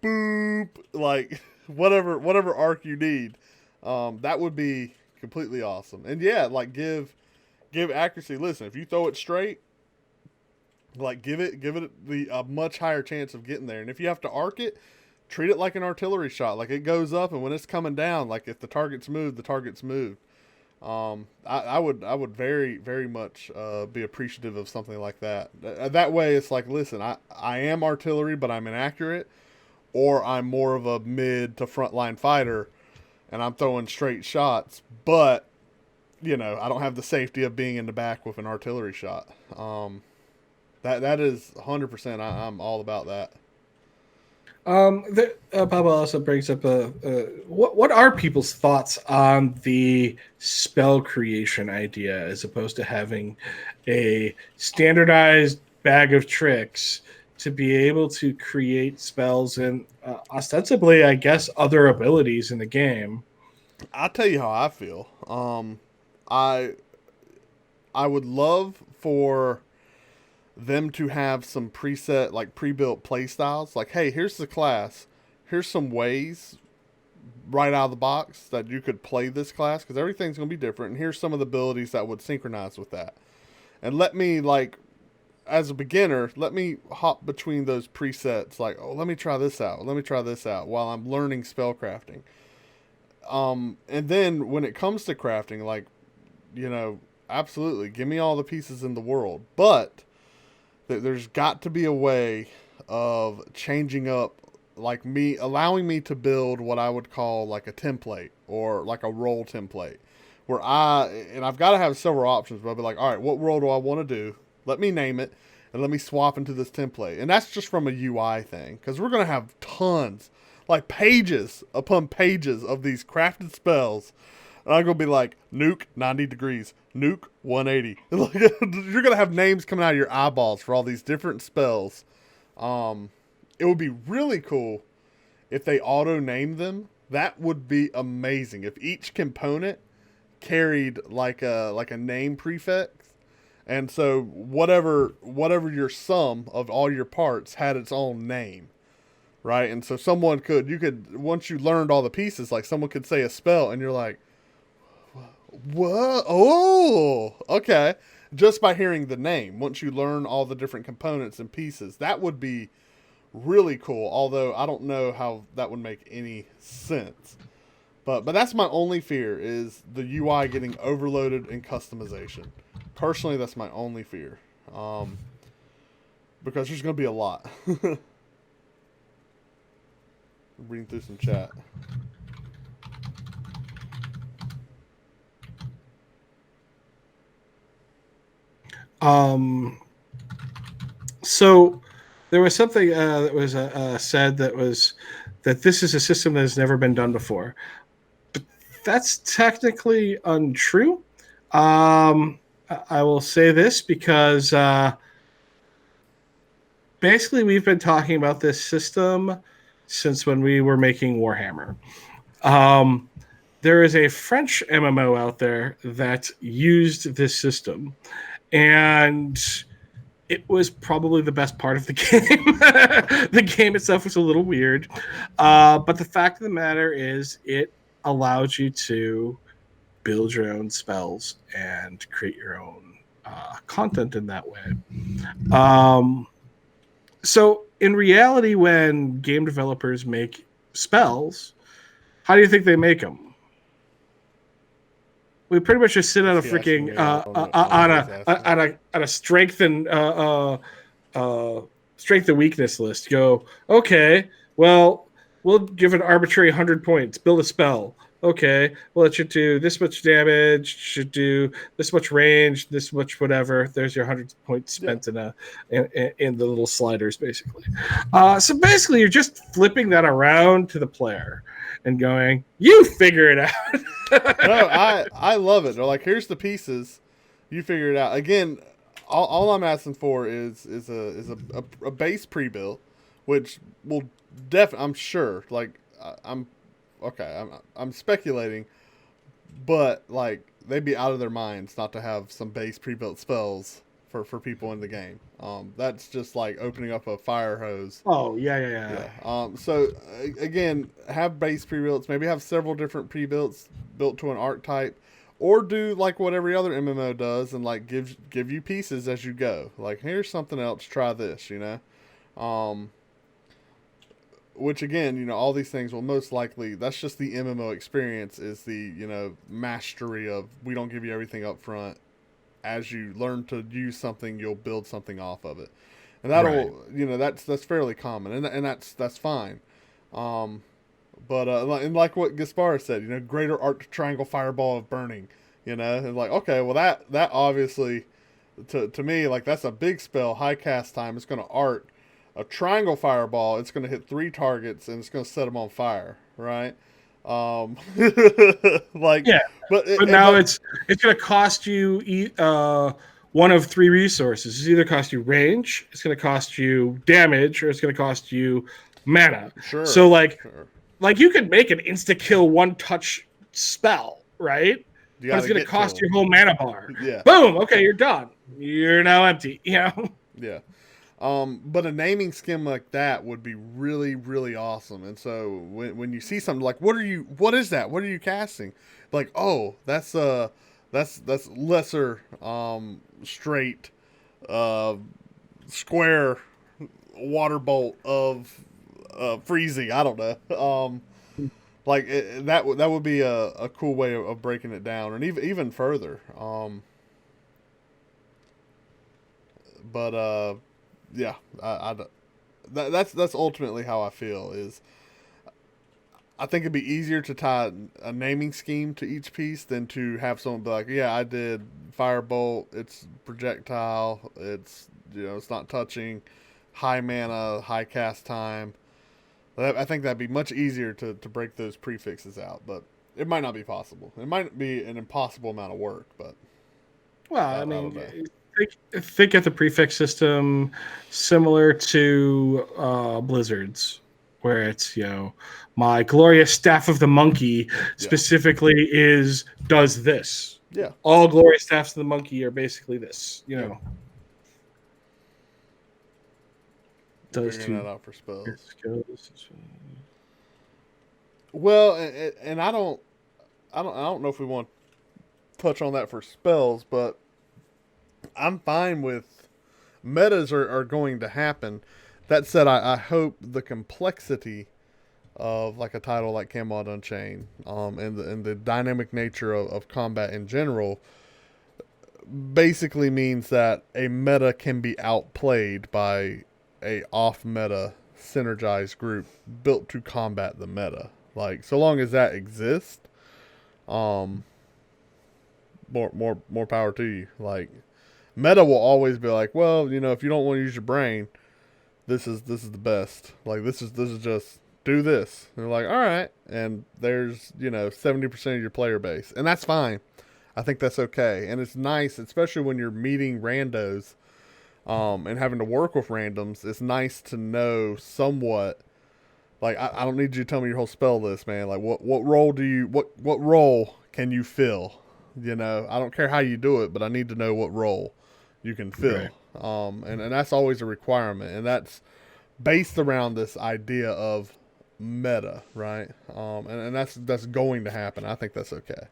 boop, like whatever arc you need. That would be completely awesome. And yeah, like give accuracy. Listen, if you throw it straight, like give it a much higher chance of getting there. And if you have to arc it, treat it like an artillery shot. Like it goes up, and when it's coming down, like if the target's moved, the target's moved. I would very, very much be appreciative of something like that. That way, it's like, listen, I am artillery, but I'm inaccurate, or I'm more of a mid to frontline fighter, and I'm throwing straight shots, but I don't have the safety of being in the back with an artillery shot. That is 100%. I'm all about that. Pablo also brings up what are people's thoughts on the spell creation idea as opposed to having a standardized bag of tricks to be able to create spells and ostensibly, I guess, other abilities in the game? I'll tell you how I feel. I would love for them to have some preset, like pre-built play styles. Like, hey, here's the class. Here's some ways right out of the box that you could play this class, because everything's going to be different. And here's some of the abilities that would synchronize with that. And let me, like, as a beginner, let me hop between those presets. Like, oh, let me try this out. Let me try this out while I'm learning spell crafting. And then when it comes to crafting, like, absolutely, give me all the pieces in the world. But there's got to be a way of changing up, like allowing me to build what I would call like a template or like a role template, where I've got to have several options, but I'll be like, all right, what role do I want to do? Let me name it, and let me swap into this template. And that's just from a UI thing, because we're going to have tons, like pages upon pages of these crafted spells. And I'm going to be like, nuke 90 degrees, nuke 180. You're going to have names coming out of your eyeballs for all these different spells. It would be really cool if they auto-name them. That would be amazing. If each component carried like a name prefix. And so whatever your sum of all your parts had its own name. Right? And so you could, once you learned all the pieces, like someone could say a spell and you're like, what? Oh, okay. Just by hearing the name, once you learn all the different components and pieces, that would be really cool. Although I don't know how that would make any sense. But that's my only fear, is the UI getting overloaded in customization. Personally, that's my only fear. Because there's going to be a lot. Reading through some chat. So there was something that was said that this is a system that has never been done before, but that's technically untrue. I will say this because basically we've been talking about this system since when we were making Warhammer. There is a French MMO out there that used this system, and it was probably the best part of the game. The game itself was a little weird, but the fact of the matter is it allows you to build your own spells and create your own content in that way. So in reality, when game developers make spells, how do you think they make them? We pretty much just sit on a freaking on a strength and strength and weakness list. Go, okay, well, we'll give an arbitrary 100 points, build a spell. Okay, well, it should do this much damage, should do this much range, this much whatever. There's your 100 points spent in the little sliders, basically. So basically, you're just flipping that around to the player and going, you figure it out. No, I love it. They're like, here's the pieces, you figure it out. Again, all I'm asking for is a base pre-built, which will I'm sure, like I'm okay, I'm speculating, but like they'd be out of their minds not to have some base pre-built spells for people in the game. That's just like opening up a fire hose. Oh yeah. So again, have base pre-builts. Maybe have several different pre-builts built to an archetype, or do like what every other MMO does and like give you pieces as you go. Like, here's something else. Try this. Which again, all these things will most likely, that's just the MMO experience, is the mastery of, we don't give you everything up front. As you learn to use something, you'll build something off of it, and that'll that's fairly common, and that's fine. But and like what Gaspar said, greater arc triangle fireball of burning, and like, okay, well that obviously to me, like, that's a big spell, high cast time. It's going to art a triangle fireball. It's going to hit 3 targets and it's going to set them on fire, right? Like, yeah, but now it's going to cost you one of 3 resources. It's either cost you range, it's going to cost you damage, or it's going to cost you mana. Sure. So like you could make an insta kill 1-touch spell, right? But it's going to cost your whole mana bar. Yeah. Boom. Okay, you're done. You're now empty. Yeah. But a naming scheme like that would be really, really awesome. And so when you see something like, what is that? What are you casting? Like, oh, that's lesser, straight, square water bolt of, freezing. I don't know. Like that would be a cool way of breaking it down, and even further. Yeah, that's ultimately how I feel. Is I think it'd be easier to tie a naming scheme to each piece than to have someone be like, yeah, I did firebolt, it's projectile, it's it's not touching, high mana, high cast time. I think that'd be much easier to break those prefixes out, but it might not be possible. It might be an impossible amount of work, but I mean, think of the prefix system similar to Blizzard's, where it's my glorious staff of the monkey specifically does this. Yeah, all glorious staffs of the monkey are basically this. Does figuring that out for spells. Well, and I don't know if we want to touch on that for spells, but I'm fine with metas are going to happen. That said, I hope the complexity of like a title like Camelot Unchained, and the dynamic nature of combat in general, basically means that a meta can be outplayed by a off meta synergized group built to combat the meta. Like, so long as that exists, more power to you. Like, meta will always be like, well, if you don't want to use your brain, this is the best. Like, this is just do this. And they're like, all right, and there's 70% of your player base, and that's fine. I think that's okay, and it's nice, especially when you're meeting randos, and having to work with randoms. It's nice to know somewhat. Like, I don't need you to tell me your whole spell list, man. Like, what role what role can you fill? I don't care how you do it, but I need to know what role you can fill. Right. And that's always a requirement, and that's based around this idea of meta, right? And that's going to happen. I think that's okay.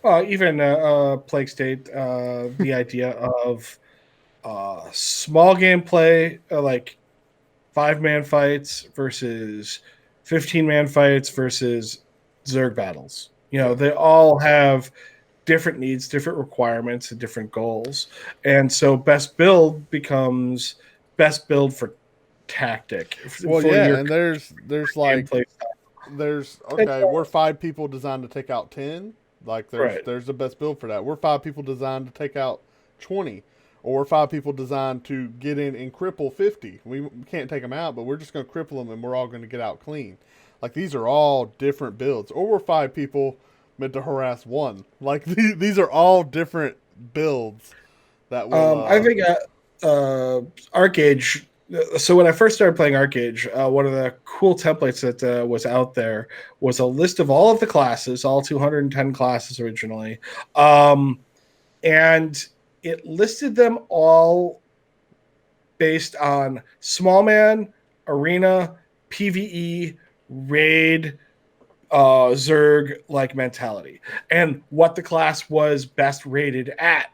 Well, even Plague State, the idea of small gameplay, like 5-man fights versus 15-man fights versus Zerg battles. They all have different needs, different requirements, and different goals. And so best build becomes best build for tactic Well, for yeah, your and there's like gameplay style. there's And okay, we're 5 people designed to take out 10. Like right. there's the best build for that. We're 5 people designed to take out 20, or we're 5 people designed to get in and cripple 50. We can't take them out, but we're just going to cripple them, and we're all going to get out clean. Like these are all different builds. Or we're 5 people meant to harass one. Like these are all different builds that will. I think Arcade. So when I first started playing Arcade, one of the cool templates that was out there was a list of all of the classes, all 210 classes originally, and it listed them all based on small man, arena, PVE, raid, Zerg like mentality, and what the class was best rated at.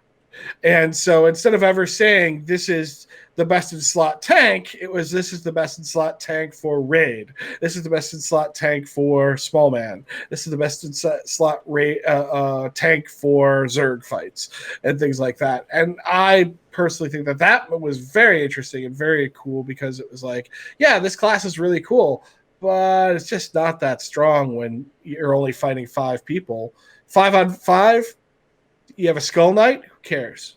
And so instead of ever saying this is the best in slot tank, it was this is the best in slot tank for raid. This is the best in slot tank for small man. This is the best in slot raid tank for Zerg fights and things like that. And I personally think that that was very interesting and very cool because it was like, yeah, this class is really cool, but it's just not that strong when you're only fighting 5 people. 5 on 5, you have a Skull Knight, who cares?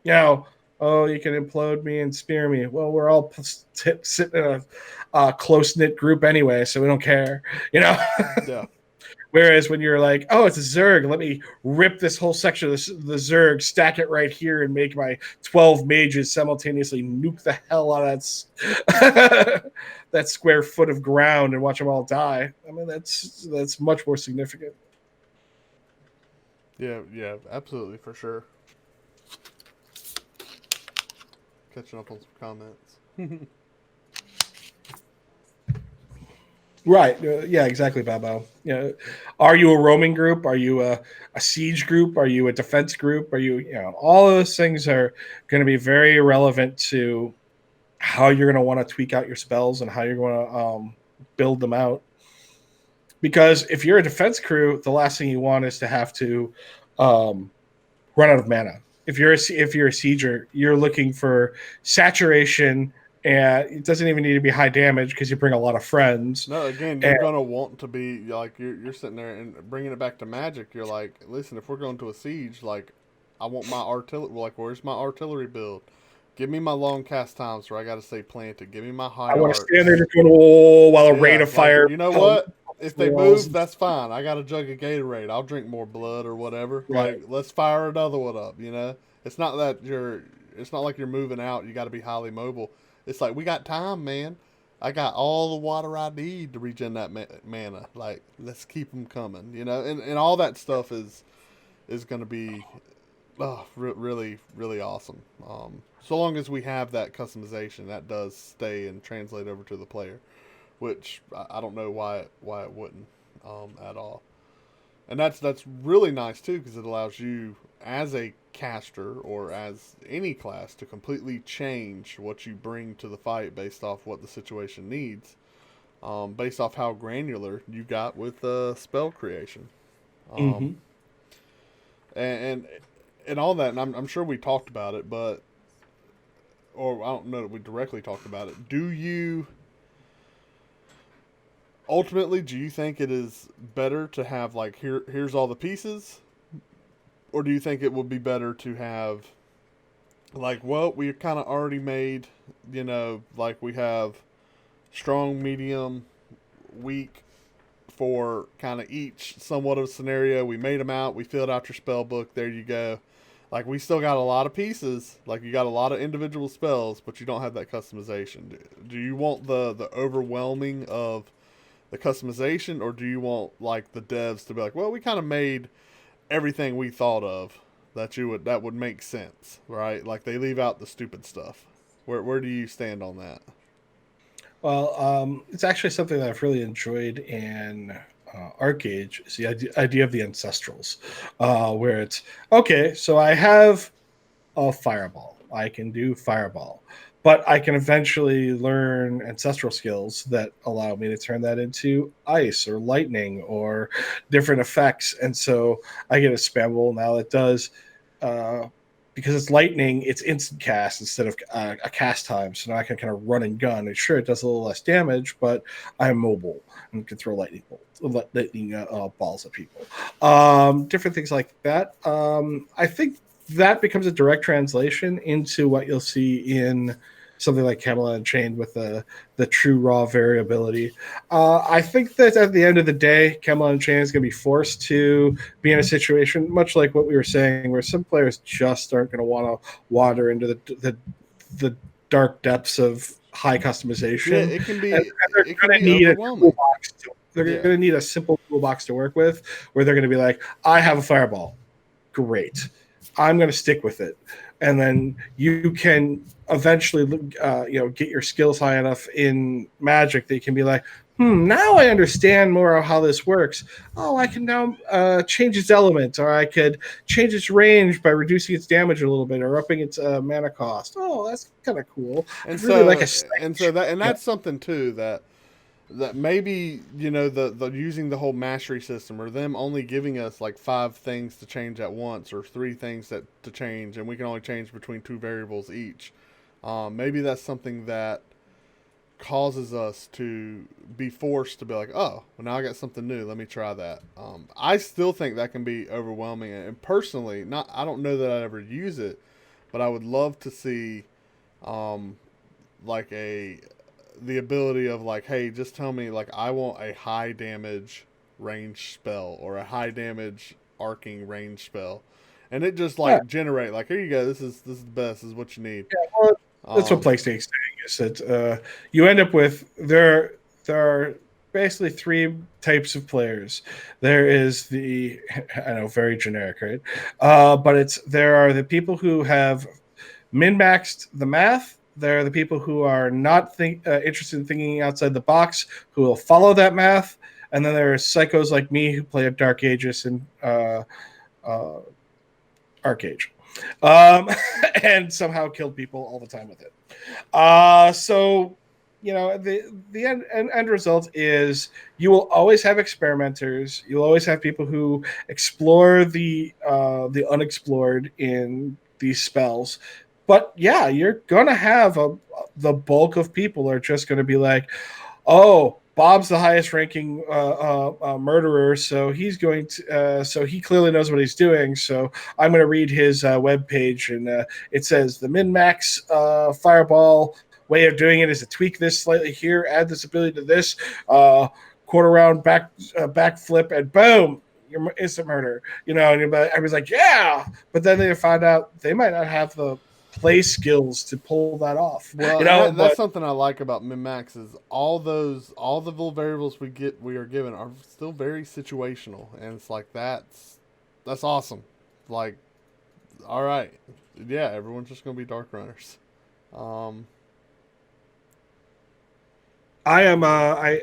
You know, oh, you can implode me and spear me. Well, we're all sitting in a close-knit group anyway, so we don't care, you know? Yeah. Whereas when you're like, oh, it's a Zerg, let me rip this whole section of the Zerg, stack it right here, and make my 12 mages simultaneously nuke the hell out of that, that square foot of ground and watch them all die. I mean, that's much more significant. Yeah, absolutely, for sure. Catching up on some comments. Right. Yeah, exactly, Babo. You know, are you a roaming group? Are you a siege group? Are you a defense group? Are you, all of those things are going to be very relevant to how you're going to want to tweak out your spells and how you're going to build them out. Because if you're a defense crew, the last thing you want is to have to run out of mana. If you're a sieger, you're looking for saturation, and it doesn't even need to be high damage because you bring a lot of friends. No, again, you're gonna want to be like you're sitting there and bringing it back to Magic. You're like, listen, if we're going to a siege, like, I want my artillery. Like, where's my artillery build? Give me my long cast times where I got to stay planted. Give me my high. I want to stand there just going, oh, while a rain of fire. Like, you know what? If they move, that's fine. I got a jug of Gatorade. I'll drink more blood or whatever. Right. Like, let's fire another one up. It's not that it's not like you're moving out. You got to be highly mobile. It's like, we got time, man. I got all the water I need to regen that mana. Like, let's keep them coming. And all that stuff is going to be really, really awesome. So long as we have that customization, that does stay and translate over to the player, which I don't know why it wouldn't at all. And that's really nice too, because it allows you as a caster or as any class to completely change what you bring to the fight based off what the situation needs, based off how granular you got with spell creation, and all that. And I'm sure we talked about it, but or I don't know that we directly talked about it. Do you think it is better to have like here's all the pieces, or do you think it would be better to have like, well, we kind of already made, like we have strong, medium, weak for kind of each somewhat of a scenario. We made them out. We filled out your spell book. There you go. Like, we still got a lot of pieces. Like, you got a lot of individual spells, but you don't have that customization. Do you want the overwhelming of the customization, or do you want like the devs to be like, well, we kind of made everything we thought of that would make sense, right? Like, they leave out the stupid stuff. Where do you stand on that? Well, it's actually something that I've really enjoyed in Arcade, is the idea of the ancestrals, where it's okay. So I have a fireball. I can do fireball, but I can eventually learn ancestral skills that allow me to turn that into ice or lightning or different effects. And so I get a spammable now that does, because it's lightning, it's instant cast instead of a cast time. So now I can kind of run and gun. And sure, it does a little less damage, but I'm mobile and can throw lightning balls at people. Different things like that. I think that becomes a direct translation into what you'll see in something like Camelot Unchained with the true raw variability. I think that at the end of the day, Camelot Unchained is going to be forced to be in a situation much like what we were saying, where some players just aren't going to want to wander into the dark depths of high customization. Yeah, it can be they're it can going to be need a overwhelming. toolbox. They're going to need a simple toolbox to work with, where they're going to be like, I have a fireball. Great. I'm going to stick with it. And then you can eventually, get your skills high enough in Magic that you can be like, now I understand more of how this works. Oh, I can now change its element, or I could change its range by reducing its damage a little bit, or upping its mana cost. Oh, that's kind of cool. And I'd really like that's something too that maybe the using the whole mastery system, or them only giving us like 5 things to change at once, or 3 things to change, and we can only change between 2 variables each. Maybe that's something that causes us to be forced to be like, oh, well, now I got something new, let me try that. I still think that can be overwhelming, and personally, I don't know that I'd ever use it, but I would love to see like the ability of like, hey, just tell me, like, I want a high damage range spell, or a high damage arcing range spell, and it just like generate like, here you go, this is the best, this is what you need. Yeah, well, that's what PlayStation's saying, is that you end up with there are basically 3 types of players. There is I know, very generic, right? But there are the people who have min-maxed the math. There are the people who are not interested in thinking outside the box, who will follow that math. And then there are psychos like me who play at Dark Ages and Arcade, and somehow killed people all the time with it. So, the end result is you will always have experimenters. You'll always have people who explore the unexplored in these spells. But yeah, you're gonna have the bulk of people are just gonna be like, oh, Bob's the highest ranking murderer, so he's going to. So he clearly knows what he's doing. So I'm going to read his web page, and it says the min max fireball way of doing it is to tweak this slightly here, add this ability to this quarter round back flip, and boom, you're instant murder. And everybody's like, yeah, but then they find out they might not have the play skills to pull that off. Well, that's something I like about min-max, is all the little variables we are given are still very situational, and it's like that's awesome. Like, all right, yeah, everyone's just gonna be dark runners. I am a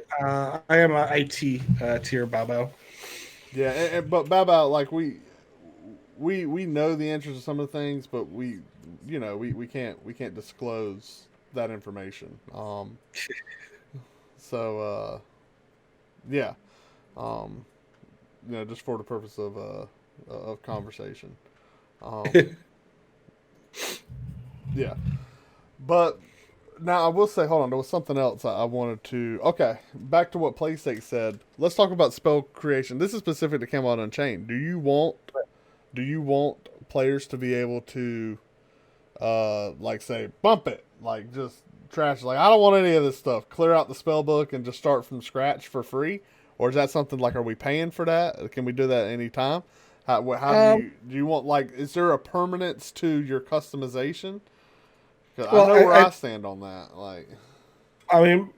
IT tier Babo. Yeah, but Baba, like we know the answers to some of the things, but we can't disclose that information. So yeah, just for the purpose of conversation. Yeah, but now I will say, hold on, there was something else I wanted to. Okay, back to what PlayStation said. Let's talk about spell creation. This is specific to Camelot Unchained. Do you want players to be able to like say bump it, like just trash, like I don't want any of this stuff, clear out the spell book and just start from scratch for free? Or is that something like, are we paying for that? Can we do that any time? How do you want, like, is there a permanence to your customization? I know where I stand on that. Like, I mean,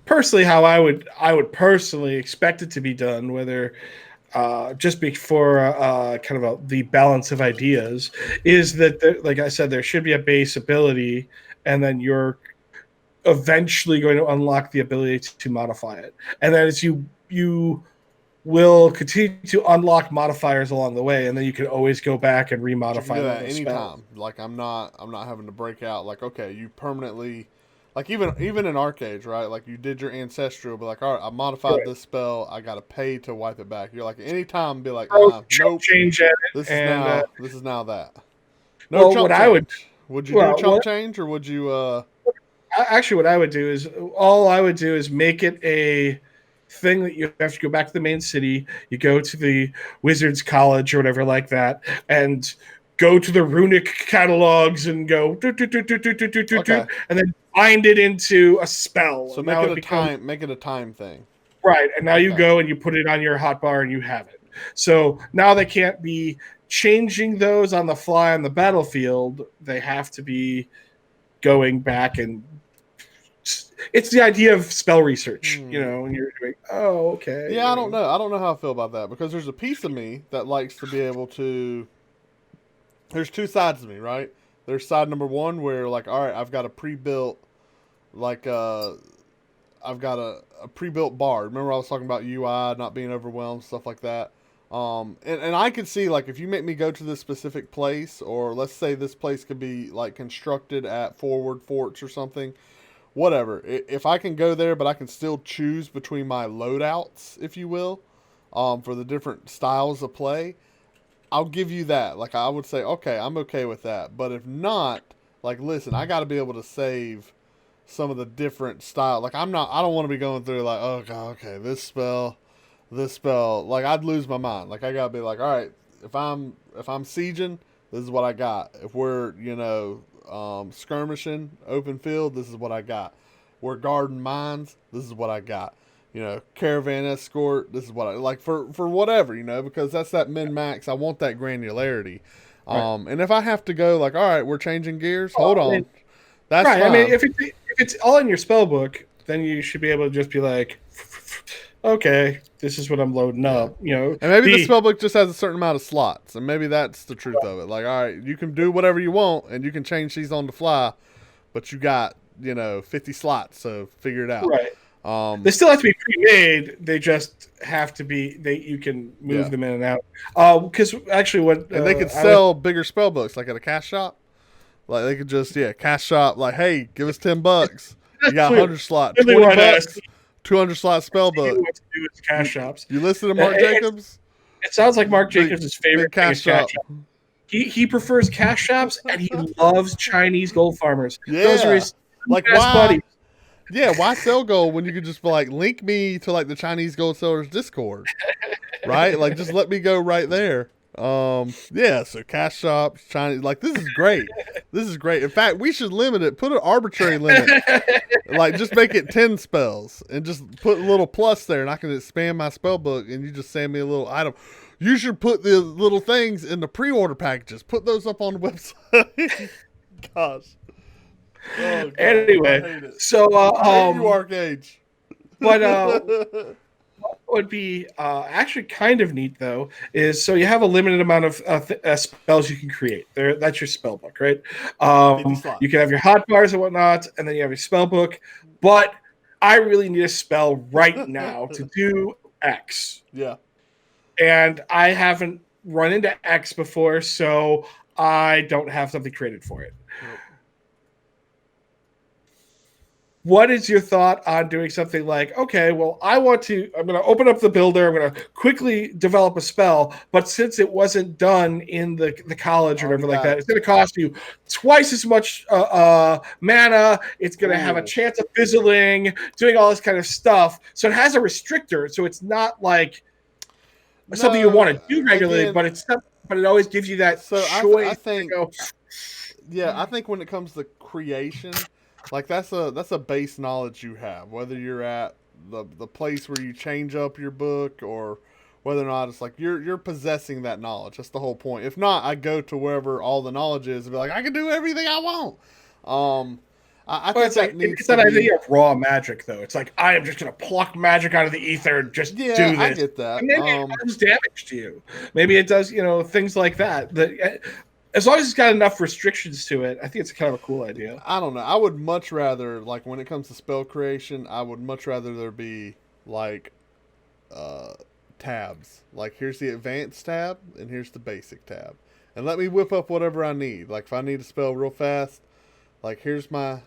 personally, how I would personally expect it to be done, whether just before kind of the balance of ideas, is that like I said, there should be a base ability, and then you're eventually going to unlock the ability to modify it, and then as you will continue to unlock modifiers along the way, and then you can always go back and But you can do remodify that those spells. anytime. Like I'm not having to break out. Like okay, you permanently, like even in Arcade, right? Like you did your ancestral, but like all right, I modified Right. this spell. I got to pay to wipe it back. You're like anytime, be like Chump nope. change at it, This is and now that. No well, what chump I would change. Would you do well, chump what change or would you? actually what I would do is all I would do is make it a thing that you have to go back to the main city. You go to the Wizards College or whatever like that, and go to the runic catalogs and go do, do, do, do, do, do, do, do, do, Okay. and then bind it into a spell. So And make now it it a becomes time. Make it a time thing. right. And now you Okay. go and you put it on your hotbar and you have it. So now they can't be changing those on the fly on the battlefield. They have to be going back and it's the idea of spell research, Hmm. and you're doing, oh, okay. Yeah, I don't know. I don't know how I feel about that because there's a piece of me that likes to be able to. There's two sides of me, right? There's side number one where like, all right, I've got a pre-built, like, I've got a pre-built bar. Remember I was talking about UI not being overwhelmed, stuff like that. And I could see like if you make me go to this specific place, or let's say this place could be like constructed at Forward Forts or something, whatever. If I can go there, but I can still choose between my loadouts, if you will, for the different styles of play, I'll give you that. Like I would say, okay, I'm okay with that. But if not, like listen, I got to be able to save some of the different style. Like I'm not, I don't want to be going through like, oh god, okay, this spell. Like I'd lose my mind. Like I gotta be like, all right, if I'm sieging, this is what I got. If we're skirmishing open field, this is what I got. We're guarding mines, this is what I got. Caravan escort, this is what I like for whatever, because that's that min max. I want that granularity. Right. And if I have to go like, all right, we're changing gears, Well, hold I mean, on. That's right. I mean, fine. if it's all in your spell book, then you should be able to just be like, okay, this is what I'm loading Yeah. up. And maybe the The spellbook just has a certain amount of slots, and maybe that's the truth of it. Like, all right, you can do whatever you want, and you can change these on the fly, but you got 50 slots, so figure it out. right. They still have to be pre-made. They just have to be. You can move Yeah, them in and out. Because actually, what and they could I was sell bigger spellbooks, like at a cash shop. Like they could just cash shop. Like, hey, give us $10. You got clearly, 100 slot, clearly 20 what bucks, 200 slot Steve spellbook. wants to do is cash You, shops. you listen to Mark Jacobs? It sounds like Mark Big, Jacobs' big favorite thing cash is cash shop. shops. He prefers cash shops and he loves Chinese gold farmers. Those are Yeah. his Like best why? buddies. Yeah, why sell gold when you could just be like link me to like the Chinese gold sellers Discord, right? Like just let me go right there. Yeah, so cash shops, Chinese, like this is great. This is great. In fact, we should limit it. Put an arbitrary limit. Like just make it 10 spells and just put a little plus there, and I can expand my spell book, and you just send me a little item. You should put the little things in the pre-order packages. Put those up on the website. Gosh. Oh, God. Anyway, I hate it. so I hate you, Arcade. what would be actually kind of neat though is so you have a limited amount of spells you can create. That's your spell book, right? 50 slots. You can have your hot bars and whatnot, and then you have your spell book. But I really need a spell right now to do X. Yeah. And I haven't run into X before, so I don't have something created for it. Yep. What is your thought on doing something like, okay, well, I'm going to open up the builder, I'm going to quickly develop a spell, but since it wasn't done in the college or whatever like that, it's going to cost you twice as much mana, it's going to have a chance of fizzling, doing all this kind of stuff. So it has a restrictor, so it's not like something you want to do regularly, again, but it always gives you that choice. I think, I think when it comes to creation, like that's a base knowledge you have, whether you're at the place where you change up your book or whether or not it's like you're possessing that knowledge. That's the whole point. If not, I go to wherever all the knowledge is and be like, I can do everything I want. I think it's that idea of raw magic, though. It's like I am just going to pluck magic out of the ether and just do this. I get that. And maybe it does damage to you. Maybe it does, things like that. As long as it's got enough restrictions to it, I think it's kind of a cool idea. I don't know. I would much rather, like, when it comes to spell creation, I would much rather there be, like, tabs. Like, here's the advanced tab, and here's the basic tab. And let me whip up whatever I need. Like, if I need to spell real fast, like, here's my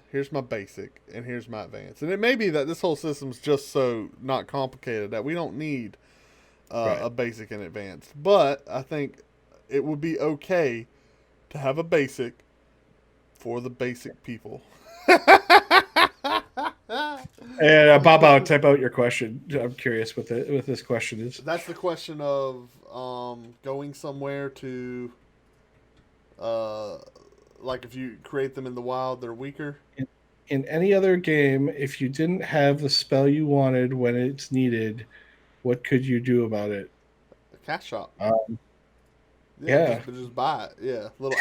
basic, and here's my advanced. And it may be that this whole system's just so not complicated that we don't need a basic and advanced. But I think it would be okay to have a basic for the basic people. And Bob, type out your question. I'm curious what this question is. That's the question of going somewhere to, like, if you create them in the wild, they're weaker. In any other game, if you didn't have the spell you wanted when it's needed, what could you do about it? A cash shop. Yeah. Just buy it. Yeah. Little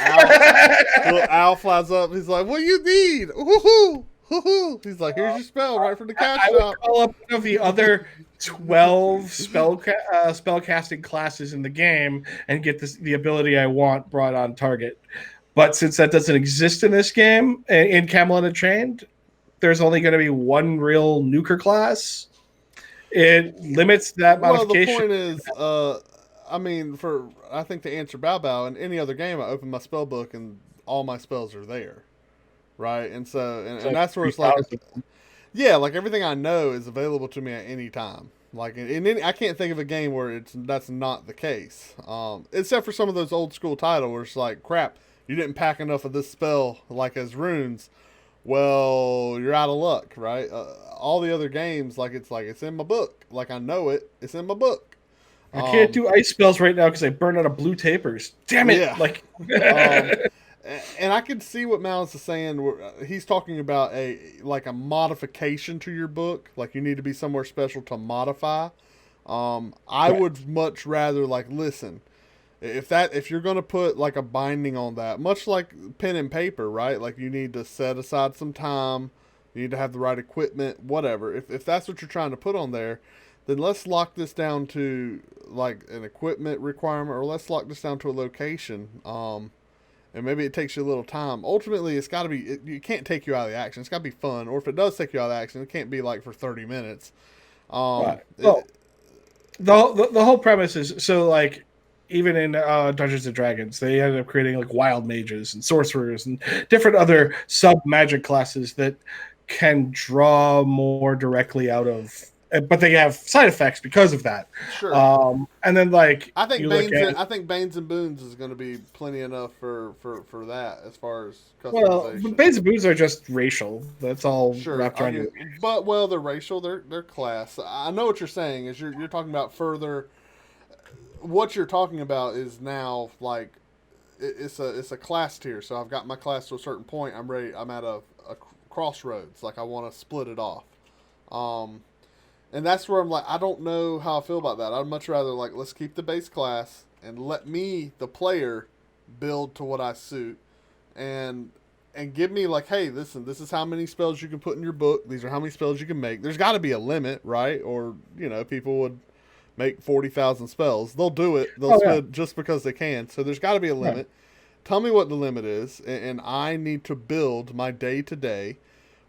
owl flies up. He's like, "What do you need?" Woohoo! Woohoo! He's like, "Here's your spell right from the cash shop." I would call up one of the other 12 spellcasting classes in the game and get the ability I want brought on target. But since that doesn't exist in this game, in Camelot Unchained, there's only going to be one real nuker class. It limits that modification. Well, the point is, I mean, I think to answer Bao, in any other game, I open my spell book and all my spells are there, right? And so, and that's where it's like, yeah, like everything I know is available to me at any time. Like, I can't think of a game where that's not the case, except for some of those old school titles where it's like, crap, you didn't pack enough of this spell, like as runes. Well, you're out of luck, right? All the other games, it's in my book. Like, I know it. It's in my book. I can't do ice spells right now because I burned out of blue tapers. Damn it! Yeah. Like, and I can see what Malice is saying. He's talking about a modification to your book. Like, you need to be somewhere special to modify. I would much rather listen. If you're going to put like a binding on that, much like pen and paper, right? Like, you need to set aside some time, you need to have the right equipment, whatever. If that's what you're trying to put on there, then let's lock this down to like an equipment requirement, or let's lock this down to a location. And maybe it takes you a little time. Ultimately, it's got to be, it can't take you out of the action. It's got to be fun. Or if it does take you out of the action, it can't be like for 30 minutes. Right. Well, the whole premise is, so like, even in Dungeons and Dragons, they ended up creating like wild mages and sorcerers and different other sub magic classes that can draw more directly out of, but they have side effects because of that. Sure. And then like, I think Banes and Boons is going to be plenty enough for that as far as customization. Well, Banes and Boons are just racial. That's all wrapped around it. But they're racial. They're class. I know what you're saying. Is you're talking about further. What you're talking about is now like it's a class tier. So I've got my class to a certain point. I'm ready. I'm at a crossroads. Like, I want to split it off. And that's where I'm like, I don't know how I feel about that. I'd much rather like, let's keep the base class and let me, the player, build to what I suit, and give me like, hey, listen, this is how many spells you can put in your book. These are how many spells you can make. There's got to be a limit, right? Or people would make 40,000 spells. They'll do it. They'll spend just because they can. So there's got to be a limit. Right. Tell me what the limit is, and I need to build my day-to-day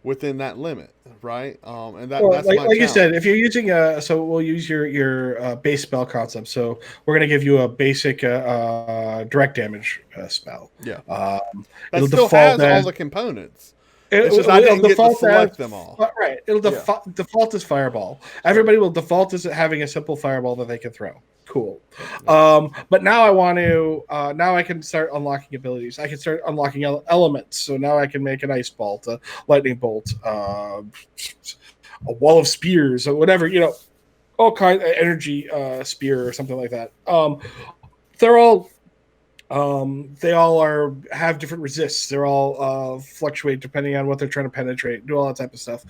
within that limit, right? And that's my like you said, if you're using so we'll use your base spell concept. So we're going to give you a basic direct damage spell. Yeah. That still has all the components. It's just I didn't get to select them all. Right. It'll default as fireball. Everybody will default as having a simple fireball that they can throw. Cool. But now I want to. Now I can start unlocking abilities. I can start unlocking elements. So now I can make an ice bolt, a lightning bolt, a wall of spears, or whatever. All kind of energy spear or something like that. They're all. They all have different resists. They're all fluctuate depending on what they're trying to penetrate. Do all that type of stuff.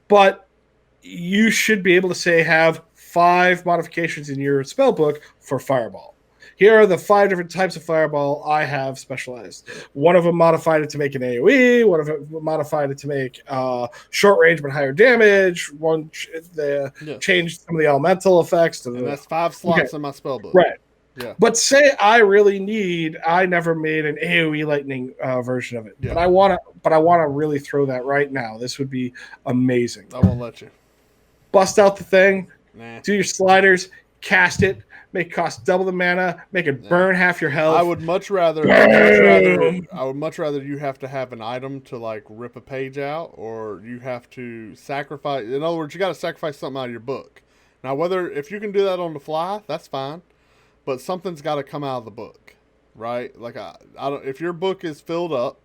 But you should be able to say have 5 modifications in your spell book for fireball. Here are the 5 different types of fireball I have specialized. One of them modified it to make an AoE. One of them modified it to make short range but higher damage. One changed some of the elemental effects. And that's 5 slots in my spell book. Right. Yeah. But say I never made an AoE lightning version of it. Yeah. But I want to really throw that right now. This would be amazing. I won't let you. Bust out the thing. Nah. Do your sliders, cast it, make it cost double the mana, make it burn half your health. I would much rather you have to have an item to like rip a page out, or you have to sacrifice. In other words, you got to sacrifice something out of your book. Now, whether if you can do that on the fly, that's fine, but something's got to come out of the book, right? Like I don't, if your book is filled up,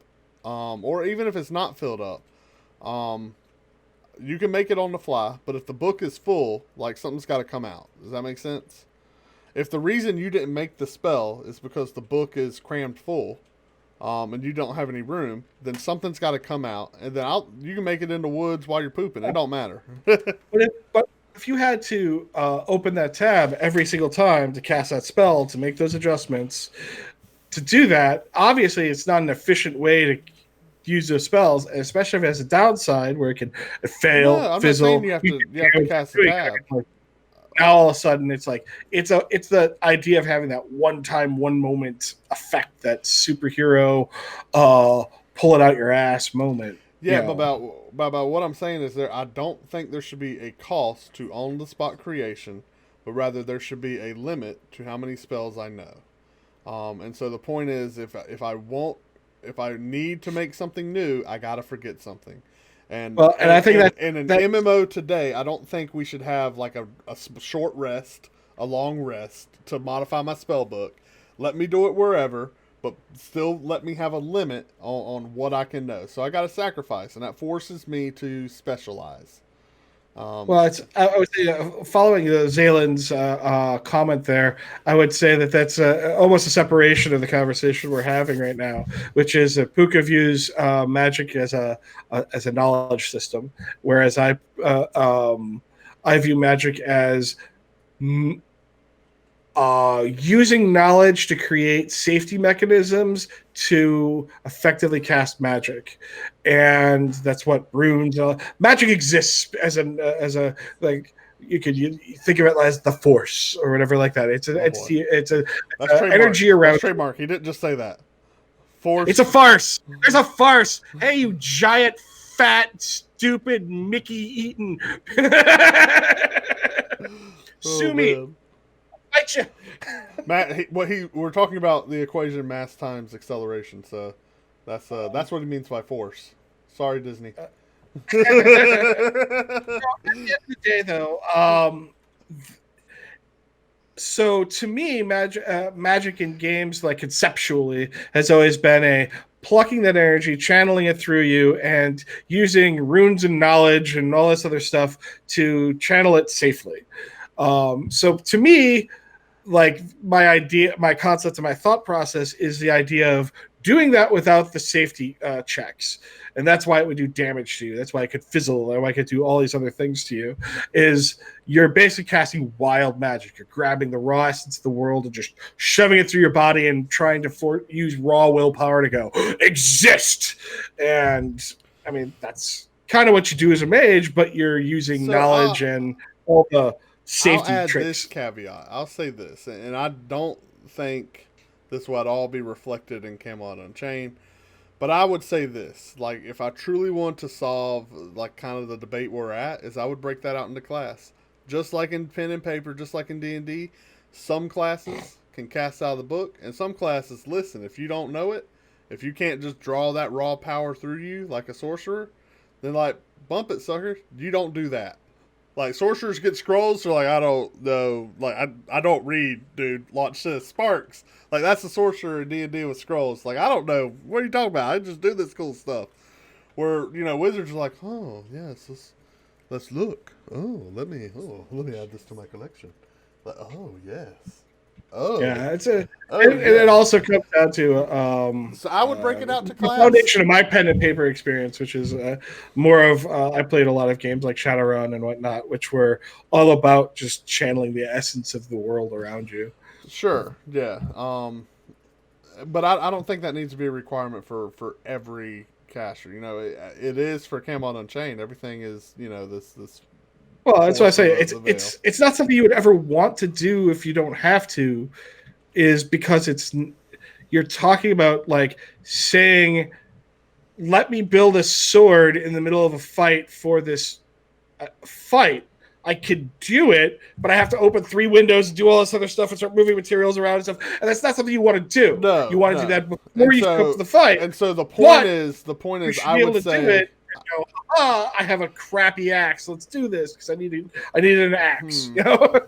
or even if it's not filled up, you can make it on the fly. But if the book is full, like something's got to come out. Does that make sense? If the reason you didn't make the spell is because the book is crammed full, and you don't have any room, then something's got to come out, and then you can make it in the woods while you're pooping. It don't matter. But if you had to open that tab every single time to cast that spell, to make those adjustments, to do that, obviously it's not an efficient way to use those spells, especially if it has a downside where it can fail, No, I'm fizzle. not saying you have to cast the tab. Now all of a sudden it's like it's the idea of having that one time, one moment effect, that superhero pull it out your ass moment. Yeah, but about what I'm saying is I don't think there should be a cost to on the spot creation, but rather there should be a limit to how many spells I know. And so the point is, if I need to make something new, I gotta forget something. And I think that in an MMO today, I don't think we should have like a short rest, a long rest to modify my spell book. Let me do it wherever, but still let me have a limit on what I can know. So I got to sacrifice, and that forces me to specialize. I would say, following Zalen's comment there, I would say that's almost a separation of the conversation we're having right now, which is Puka views magic as a knowledge system, whereas I view magic as using knowledge to create safety mechanisms to effectively cast magic, and that's what runes. Magic exists as a like you think of it as the force or whatever like that. It's a energy around. That's trademark. He didn't just say that. Force. It's a farce. There's a farce. Hey, you giant, fat, stupid Mickey Eaton. Sue me. Man. Matt, we're talking about the equation mass times acceleration, so that's what he means by force. Sorry, Disney. At the end of the day, though, so to me, magic in games, like conceptually, has always been a plucking that energy, channeling it through you, and using runes and knowledge and all this other stuff to channel it safely. So to me, like my concept and my thought process is the idea of doing that without the safety checks. And that's why it would do damage to you. That's why it could fizzle, or why it could do all these other things to you, is you're basically casting wild magic. You're grabbing the raw essence of the world and just shoving it through your body and trying to use raw willpower to go, exist! And, I mean, that's kind of what you do as a mage, but you're using knowledge and all the safety I'll add tricks. This caveat. I'll say this, and I don't think this would all be reflected in Camelot Unchained, but I would say this: like, if I truly want to solve like kind of the debate we're at, is I would break that out into class, just like in pen and paper, just like in D&D. Some classes can cast out of the book, and some classes, listen, if you don't know it, if you can't just draw that raw power through you like a sorcerer, then like bump it, sucker. You don't do that. Like, sorcerers get scrolls, so like, I don't know, like, I don't read, dude. Launch this. Sparks. Like, that's a sorcerer in D&D with scrolls. Like, I don't know. What are you talking about? I just do this cool stuff. Where, wizards are like, oh, yes, let's look. Oh, let me add this to my collection. Like, oh, yes. Oh. Yeah, it also comes down to so I would break it out to class. The foundation of my pen and paper experience, which is more of I played a lot of games like Shadowrun and whatnot, which were all about just channeling the essence of the world around you. Sure, yeah. But I don't think that needs to be a requirement for every caster. It is for Camelot Unchained. Everything is this. Well, that's why I say it's not something you would ever want to do if you don't have to, is because you're talking about like saying, let me build a sword in the middle of a fight for this fight. I could do it, but I have to open 3 windows and do all this other stuff and start moving materials around and stuff. And that's not something you want to do. No, You want to do no. that before And you show up so to the fight. and so the point But is you should I be able would to do say it and go, I have a crappy axe. Let's do this because I need an axe. You know?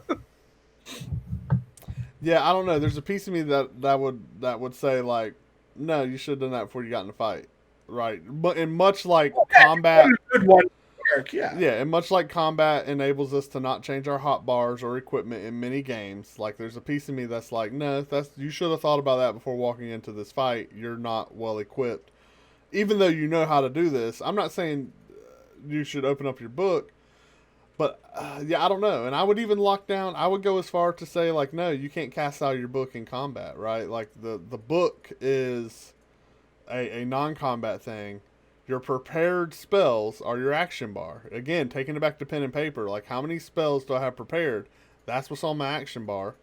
yeah, I don't know. There's a piece of me that would say like, no, you should have done that before you got in the fight, right? But and much like combat, Good one. Yeah. yeah, and much like combat enables us to not change our hot bars or equipment in many games, like there's a piece of me that's like, no, that's you should have thought about that before walking into this fight. You're not well equipped, even though you know how to do this. I'm not saying you should open up your book, but yeah, I don't know. And I would even lock down. I would go as far to say like, no, you can't cast out your book in combat, right? Like the book is a non-combat thing. Your prepared spells are your action bar. Again, taking it back to pen and paper, like how many spells do I have prepared? That's what's on my action bar.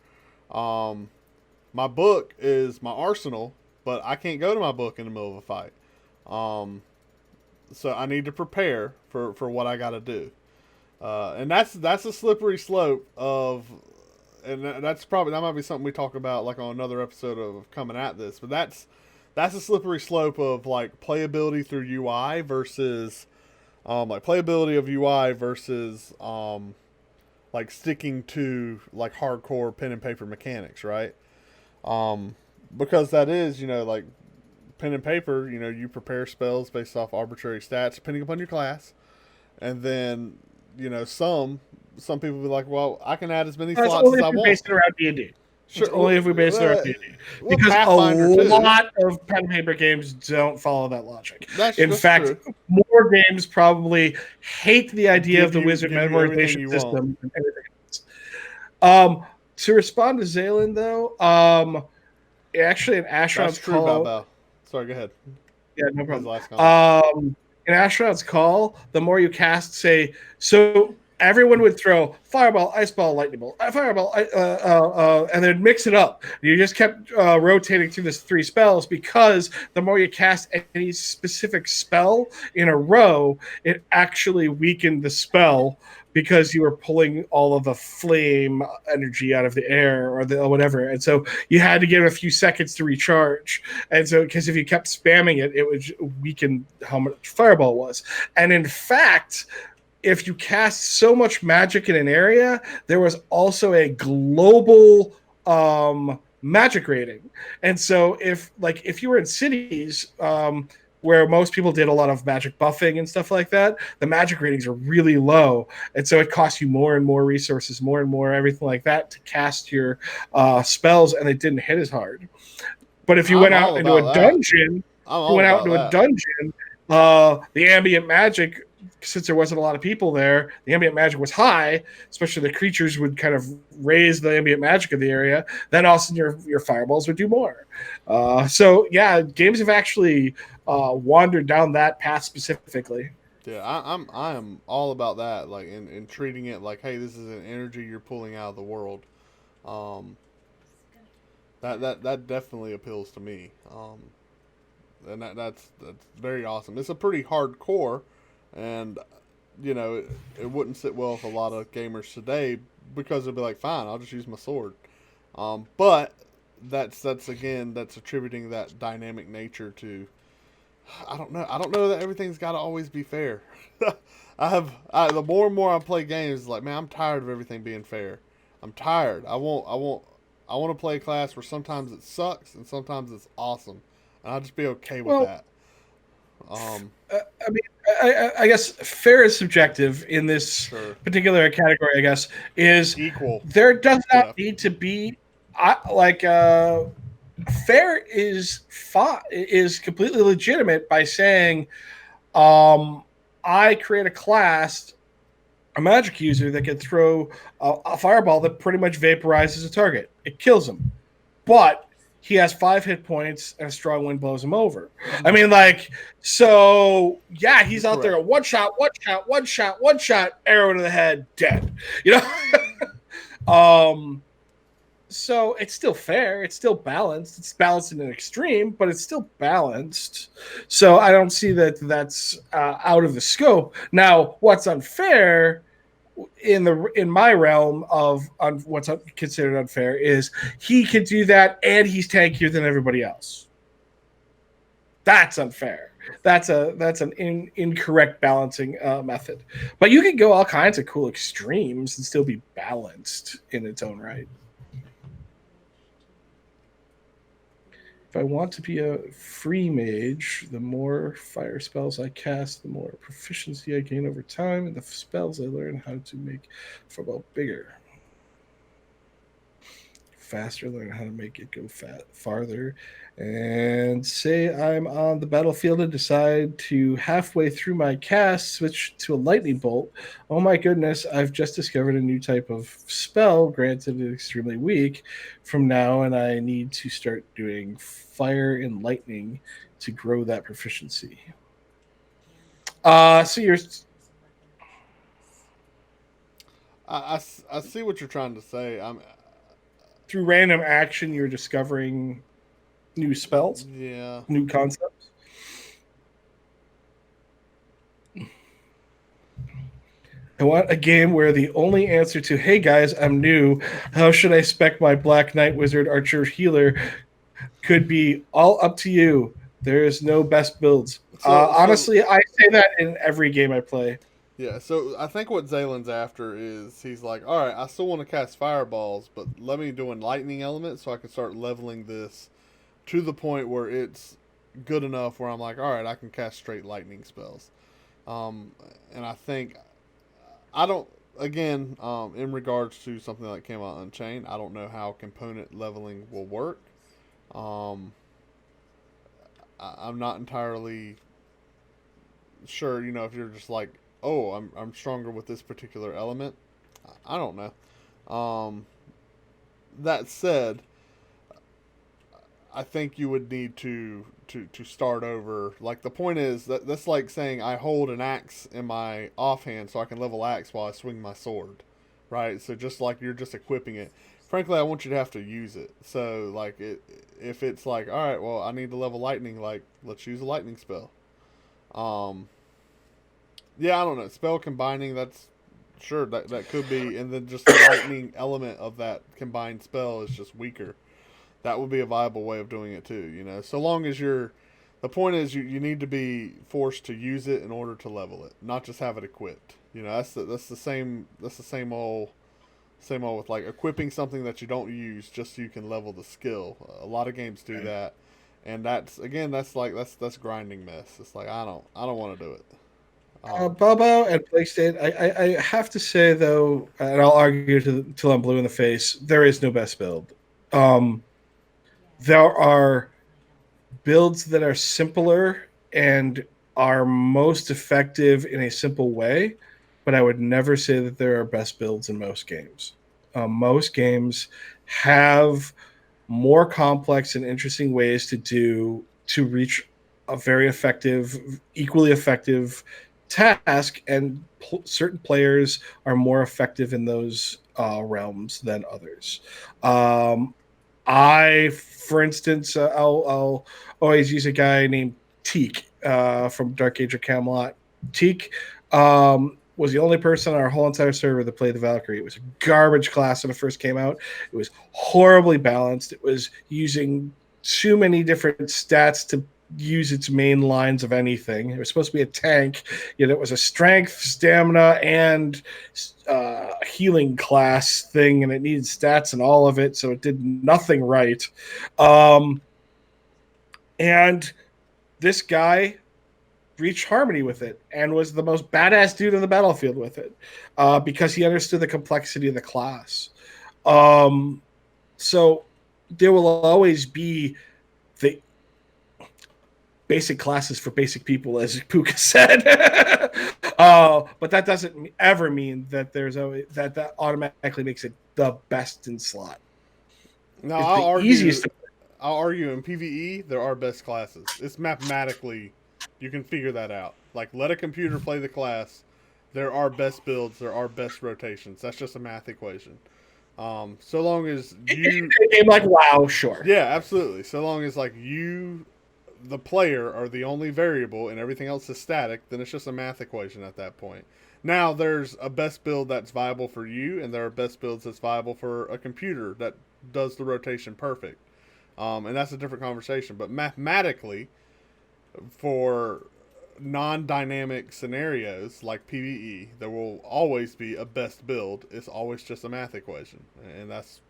My book is my arsenal, but I can't go to my book in the middle of a fight. So I need to prepare for what I got to do. And that's a slippery slope of, and that's probably, that might be something we talk about like on another episode of coming at this, but that's a slippery slope of like playability through UI versus like playability of UI versus like sticking to like hardcore pen and paper mechanics, right? Because that is, like pen and paper, you prepare spells based off arbitrary stats depending upon your class. And then, some people will be like, well, I can add as many slots as I want. Based it around D&D. Sure. It's only if we base it around D&D. Because Pathfinder a lot of pen and paper games don't follow that logic. In fact, true. more games probably hate the idea of the wizard memorization system and everything else. To respond to Zaylin, though, actually in Asheron's Call... Sorry, go ahead. Yeah, no problem. In Asheron's Call, the more you cast, say... So everyone would throw fireball, ice ball, lightning bolt, fireball, and then mix it up. You just kept rotating through this 3 spells because the more you cast any specific spell in a row, it actually weakened the spell because you were pulling all of the flame energy out of the air or whatever. And so you had to give it a few seconds to recharge. And so, because if you kept spamming it, it would weaken how much fireball was. And in fact, if you cast so much magic in an area, there was also a global magic rating. And so if you were in cities where most people did a lot of magic buffing and stuff like that, the magic ratings are really low. And so it costs you more and more resources, more and more everything like that to cast your spells, and it didn't hit as hard. But if you went out into a dungeon, the ambient magic, since there wasn't a lot of people there, the ambient magic was high, especially the creatures would kind of raise the ambient magic of the area. Then all of a sudden your fireballs would do more. So yeah, games have actually wandered down that path specifically. Yeah, I am all about that, like in treating it like, hey, this is an energy you're pulling out of the world. That definitely appeals to me. And that's very awesome. It's a pretty hardcore. And, it wouldn't sit well with a lot of gamers today because they'd be like, fine, I'll just use my sword. But that's attributing that dynamic nature to, I don't know that everything's got to always be fair. The more and more I play games, it's like, man, I'm tired of everything being fair. I'm tired. I want to play a class where sometimes it sucks and sometimes it's awesome. And I'll just be okay with that. I guess fair is subjective in this particular category. I guess is equal. There does not need to be fair is completely legitimate by saying, I create a class, a magic user that can throw a fireball that pretty much vaporizes a target. It kills them, but he has 5 hit points and a strong wind blows him over. I mean, so yeah, he's out there, one shot, arrow to the head, dead. So it's still fair. It's still balanced. It's balanced in an extreme, but it's still balanced. So I don't see that that's out of the scope. Now, what's unfair in my realm of what's considered unfair is he can do that and he's tankier than everybody else. That's unfair. That's an incorrect balancing method. But you can go all kinds of cool extremes and still be balanced in its own right. If I want to be a free mage, the more fire spells I cast, the more proficiency I gain over time, and the spells I learn how to make Furball bigger. Faster, learn how to make it go farther. And say I'm on the battlefield and decide to halfway through my cast switch to a lightning bolt. Oh my goodness, I've just discovered a new type of spell, granted it's extremely weak from now, and I need to start doing fire and lightning to grow that proficiency. So you're I see what you're trying to say. through random action, you're discovering new spells, yeah, new concepts. I want a game where the only answer to, hey guys, I'm new, how should I spec my Black Knight, Wizard, Archer, Healer, could be all up to you. There is no best builds. Honestly, I say that in every game I play. Yeah, so I think what Zalen's after is he's like, all right, I still want to cast fireballs, but let me do a lightning element so I can start leveling this to the point where it's good enough where I'm like, all right, I can cast straight lightning spells. And I think I don't. Again, in regards to something that came out Unchained, I don't know how component leveling will work. I'm not entirely sure. You know, if you're just like, oh, I'm stronger with this particular element. I don't know. That said, I think you would need to start over. Like the point is that's like saying I hold an axe in my offhand so I can level axe while I swing my sword, right? So just like you're just equipping it. Frankly, I want you to have to use it. So like if it's like, all right, well I need to level lightning, like let's use a lightning spell. Yeah, I don't know. Spell combining, that's sure that could be, and then just the lightning element of that combined spell is just weaker. That would be a viable way of doing it too. You know, so long as you're, the point is you need to be forced to use it in order to level it, not just have it equipped. You know, that's the same old with like equipping something that you don't use just so you can level the skill. A lot of games do that, and that's grinding mess. It's like I don't want to do it. Bobo and PlayStation, I have to say though, and I'll argue till I'm blue in the face, there is no best build. There are builds that are simpler and are most effective in a simple way, but I would never say that there are best builds in most games. Most games have more complex and interesting ways to reach a very effective, equally effective task, and certain players are more effective in those realms than others. For instance, I'll always use a guy named Teak from Dark Age of Camelot. Teak was the only person on our whole entire server that played the Valkyrie. It was a garbage class when it first came out. It was horribly balanced. It was using too many different stats to use its main lines of anything. It was supposed to be a tank, yet it was a strength, stamina, and healing class thing, and it needed stats and all of it, so it did nothing right. And this guy reached harmony with it and was the most badass dude on the battlefield with it because he understood the complexity of the class. So there will always be the basic classes for basic people, as Puka said. But that doesn't ever mean that there's always that automatically makes it the best in slot. No, I'll argue in PvE there are best classes. It's mathematically you can figure that out. Like let a computer play the class. There are best builds. There are best rotations. That's just a math equation. So long as you game like WoW, sure. Yeah, absolutely. So long as like you, the player, are the only variable and everything else is static, then it's just a math equation at that point. Now, there's a best build that's viable for you, and there are best builds that's viable for a computer that does the rotation perfect. And that's a different conversation. But mathematically, for non-dynamic scenarios like PvE, there will always be a best build. It's always just a math equation, and that's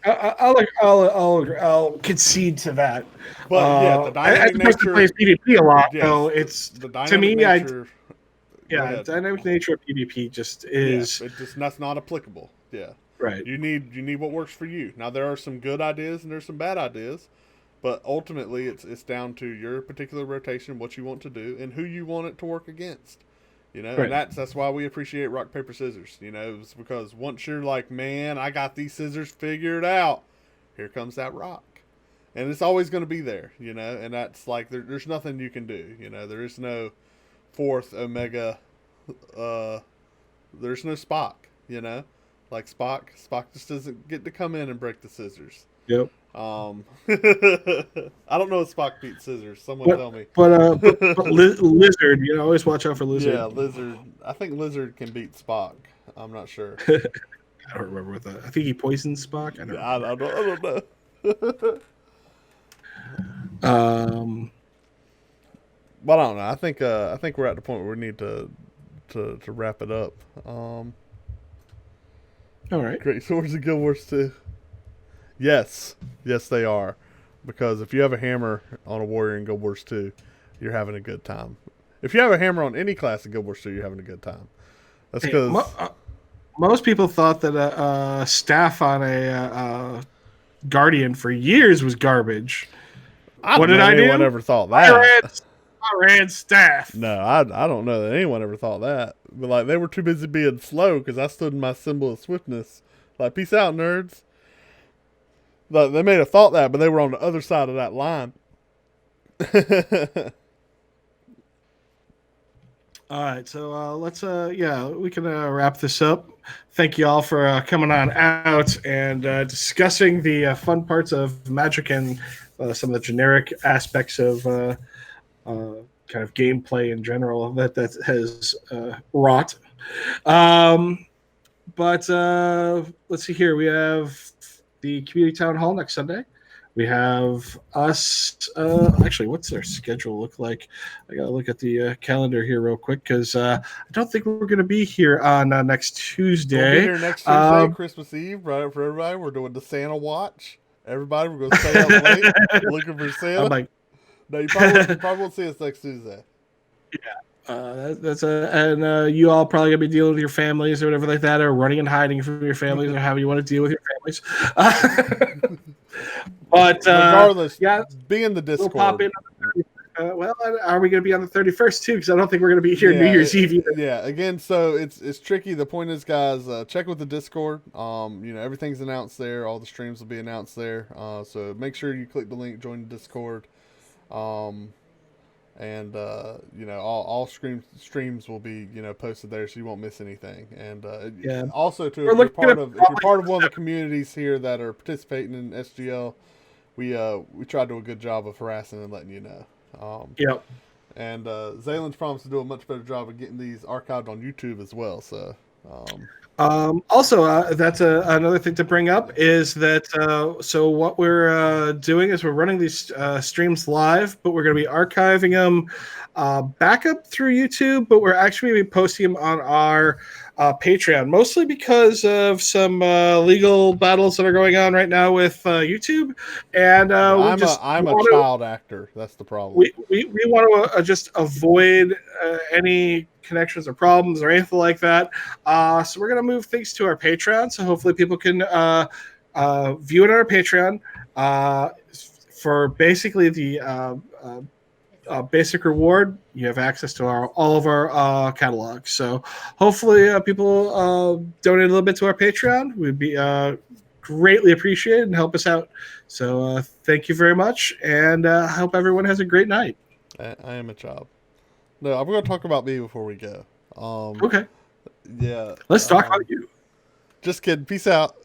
I'll concede to that. But yeah, the dynamic nature plays PvP a lot, yes, so it's the dynamic to me. nature. Dynamic nature of PvP just is that's not applicable. Yeah, right. You need what works for you. Now there are some good ideas and there's some bad ideas, but ultimately it's down to your particular rotation, what you want to do, and who you want it to work against. Right. And that's why we appreciate rock paper scissors. It's because once you're like, man, I got these scissors figured out, here comes that rock, and it's always going to be there. And that's like there's nothing you can do. There is no fourth Omega. There's no Spock. Like Spock just doesn't get to come in and break the scissors. Yep. I don't know if Spock beats scissors. Someone tell me. But Lizard, always watch out for Lizard. Yeah, Lizard. I think Lizard can beat Spock. I'm not sure. I don't remember what that. I think he poisons Spock. I don't know. But I don't know. I think we're at the point where we need to wrap it up. All right. Great Swords of Guild Wars 2. Yes, they are. Because if you have a hammer on a warrior in Guild Wars 2, you're having a good time. If you have a hammer on any class in Guild Wars 2, you're having a good time. That's because most people thought that a staff on a Guardian for years was garbage. What did I do? Anyone ever thought that? I ran staff. No, I don't know that anyone ever thought that. But like they were too busy being slow because I stood in my symbol of swiftness. Like, peace out, nerds. Like, they may have thought that, but they were on the other side of that line. All right, so let's we can wrap this up. Thank you all for coming on out and discussing the fun parts of Magic and some of the generic aspects of kind of gameplay in general that has wrought. But let's see here. We have the community town hall next Sunday. We have us. Actually, what's their schedule look like? I gotta look at the calendar here real quick because I don't think we're gonna be here on next Tuesday. We'll be here next Tuesday, Christmas Eve, right for everybody. We're doing the Santa watch. Everybody, we're gonna stay up late looking for Santa. No, you probably won't see us next Tuesday. Yeah. And you all probably gonna be dealing with your families or whatever like that, or running and hiding from your families, or however you want to deal with your families. But regardless, be in the Discord. We'll pop in. Are we going to be on the 31st too? Because I don't think we're going to be here New Year's Eve either. Yeah, again, so it's tricky. The point is, guys, check with the Discord. Everything's announced there. All the streams will be announced there. So make sure you click the link, join the Discord. And all streams will be posted there, so you won't miss anything. And also if you're part of one of the communities here that are participating in SGL, we try to do a good job of harassing and letting you know. Yep. And Zaylen's promised to do a much better job of getting these archived on YouTube as well. So. Also, that's another thing to bring up is that so what we're doing is we're running these streams live, but we're going to be archiving them back up through YouTube, but we're actually going to be posting them on our Patreon, mostly because of some legal battles that are going on right now with YouTube. And I'm a child actor. That's the problem. We want to just avoid any connections or problems or anything like that. So we're going to move things to our Patreon. So hopefully people can view it on our Patreon for basically the basic reward. You have access to all of our catalog. So hopefully people donate a little bit to our Patreon. We'd be greatly appreciated and help us out. So thank you very much, and I hope everyone has a great night. I am a child. No, I'm going to talk about me before we go. Okay. Yeah. Let's talk about you. Just kidding. Peace out.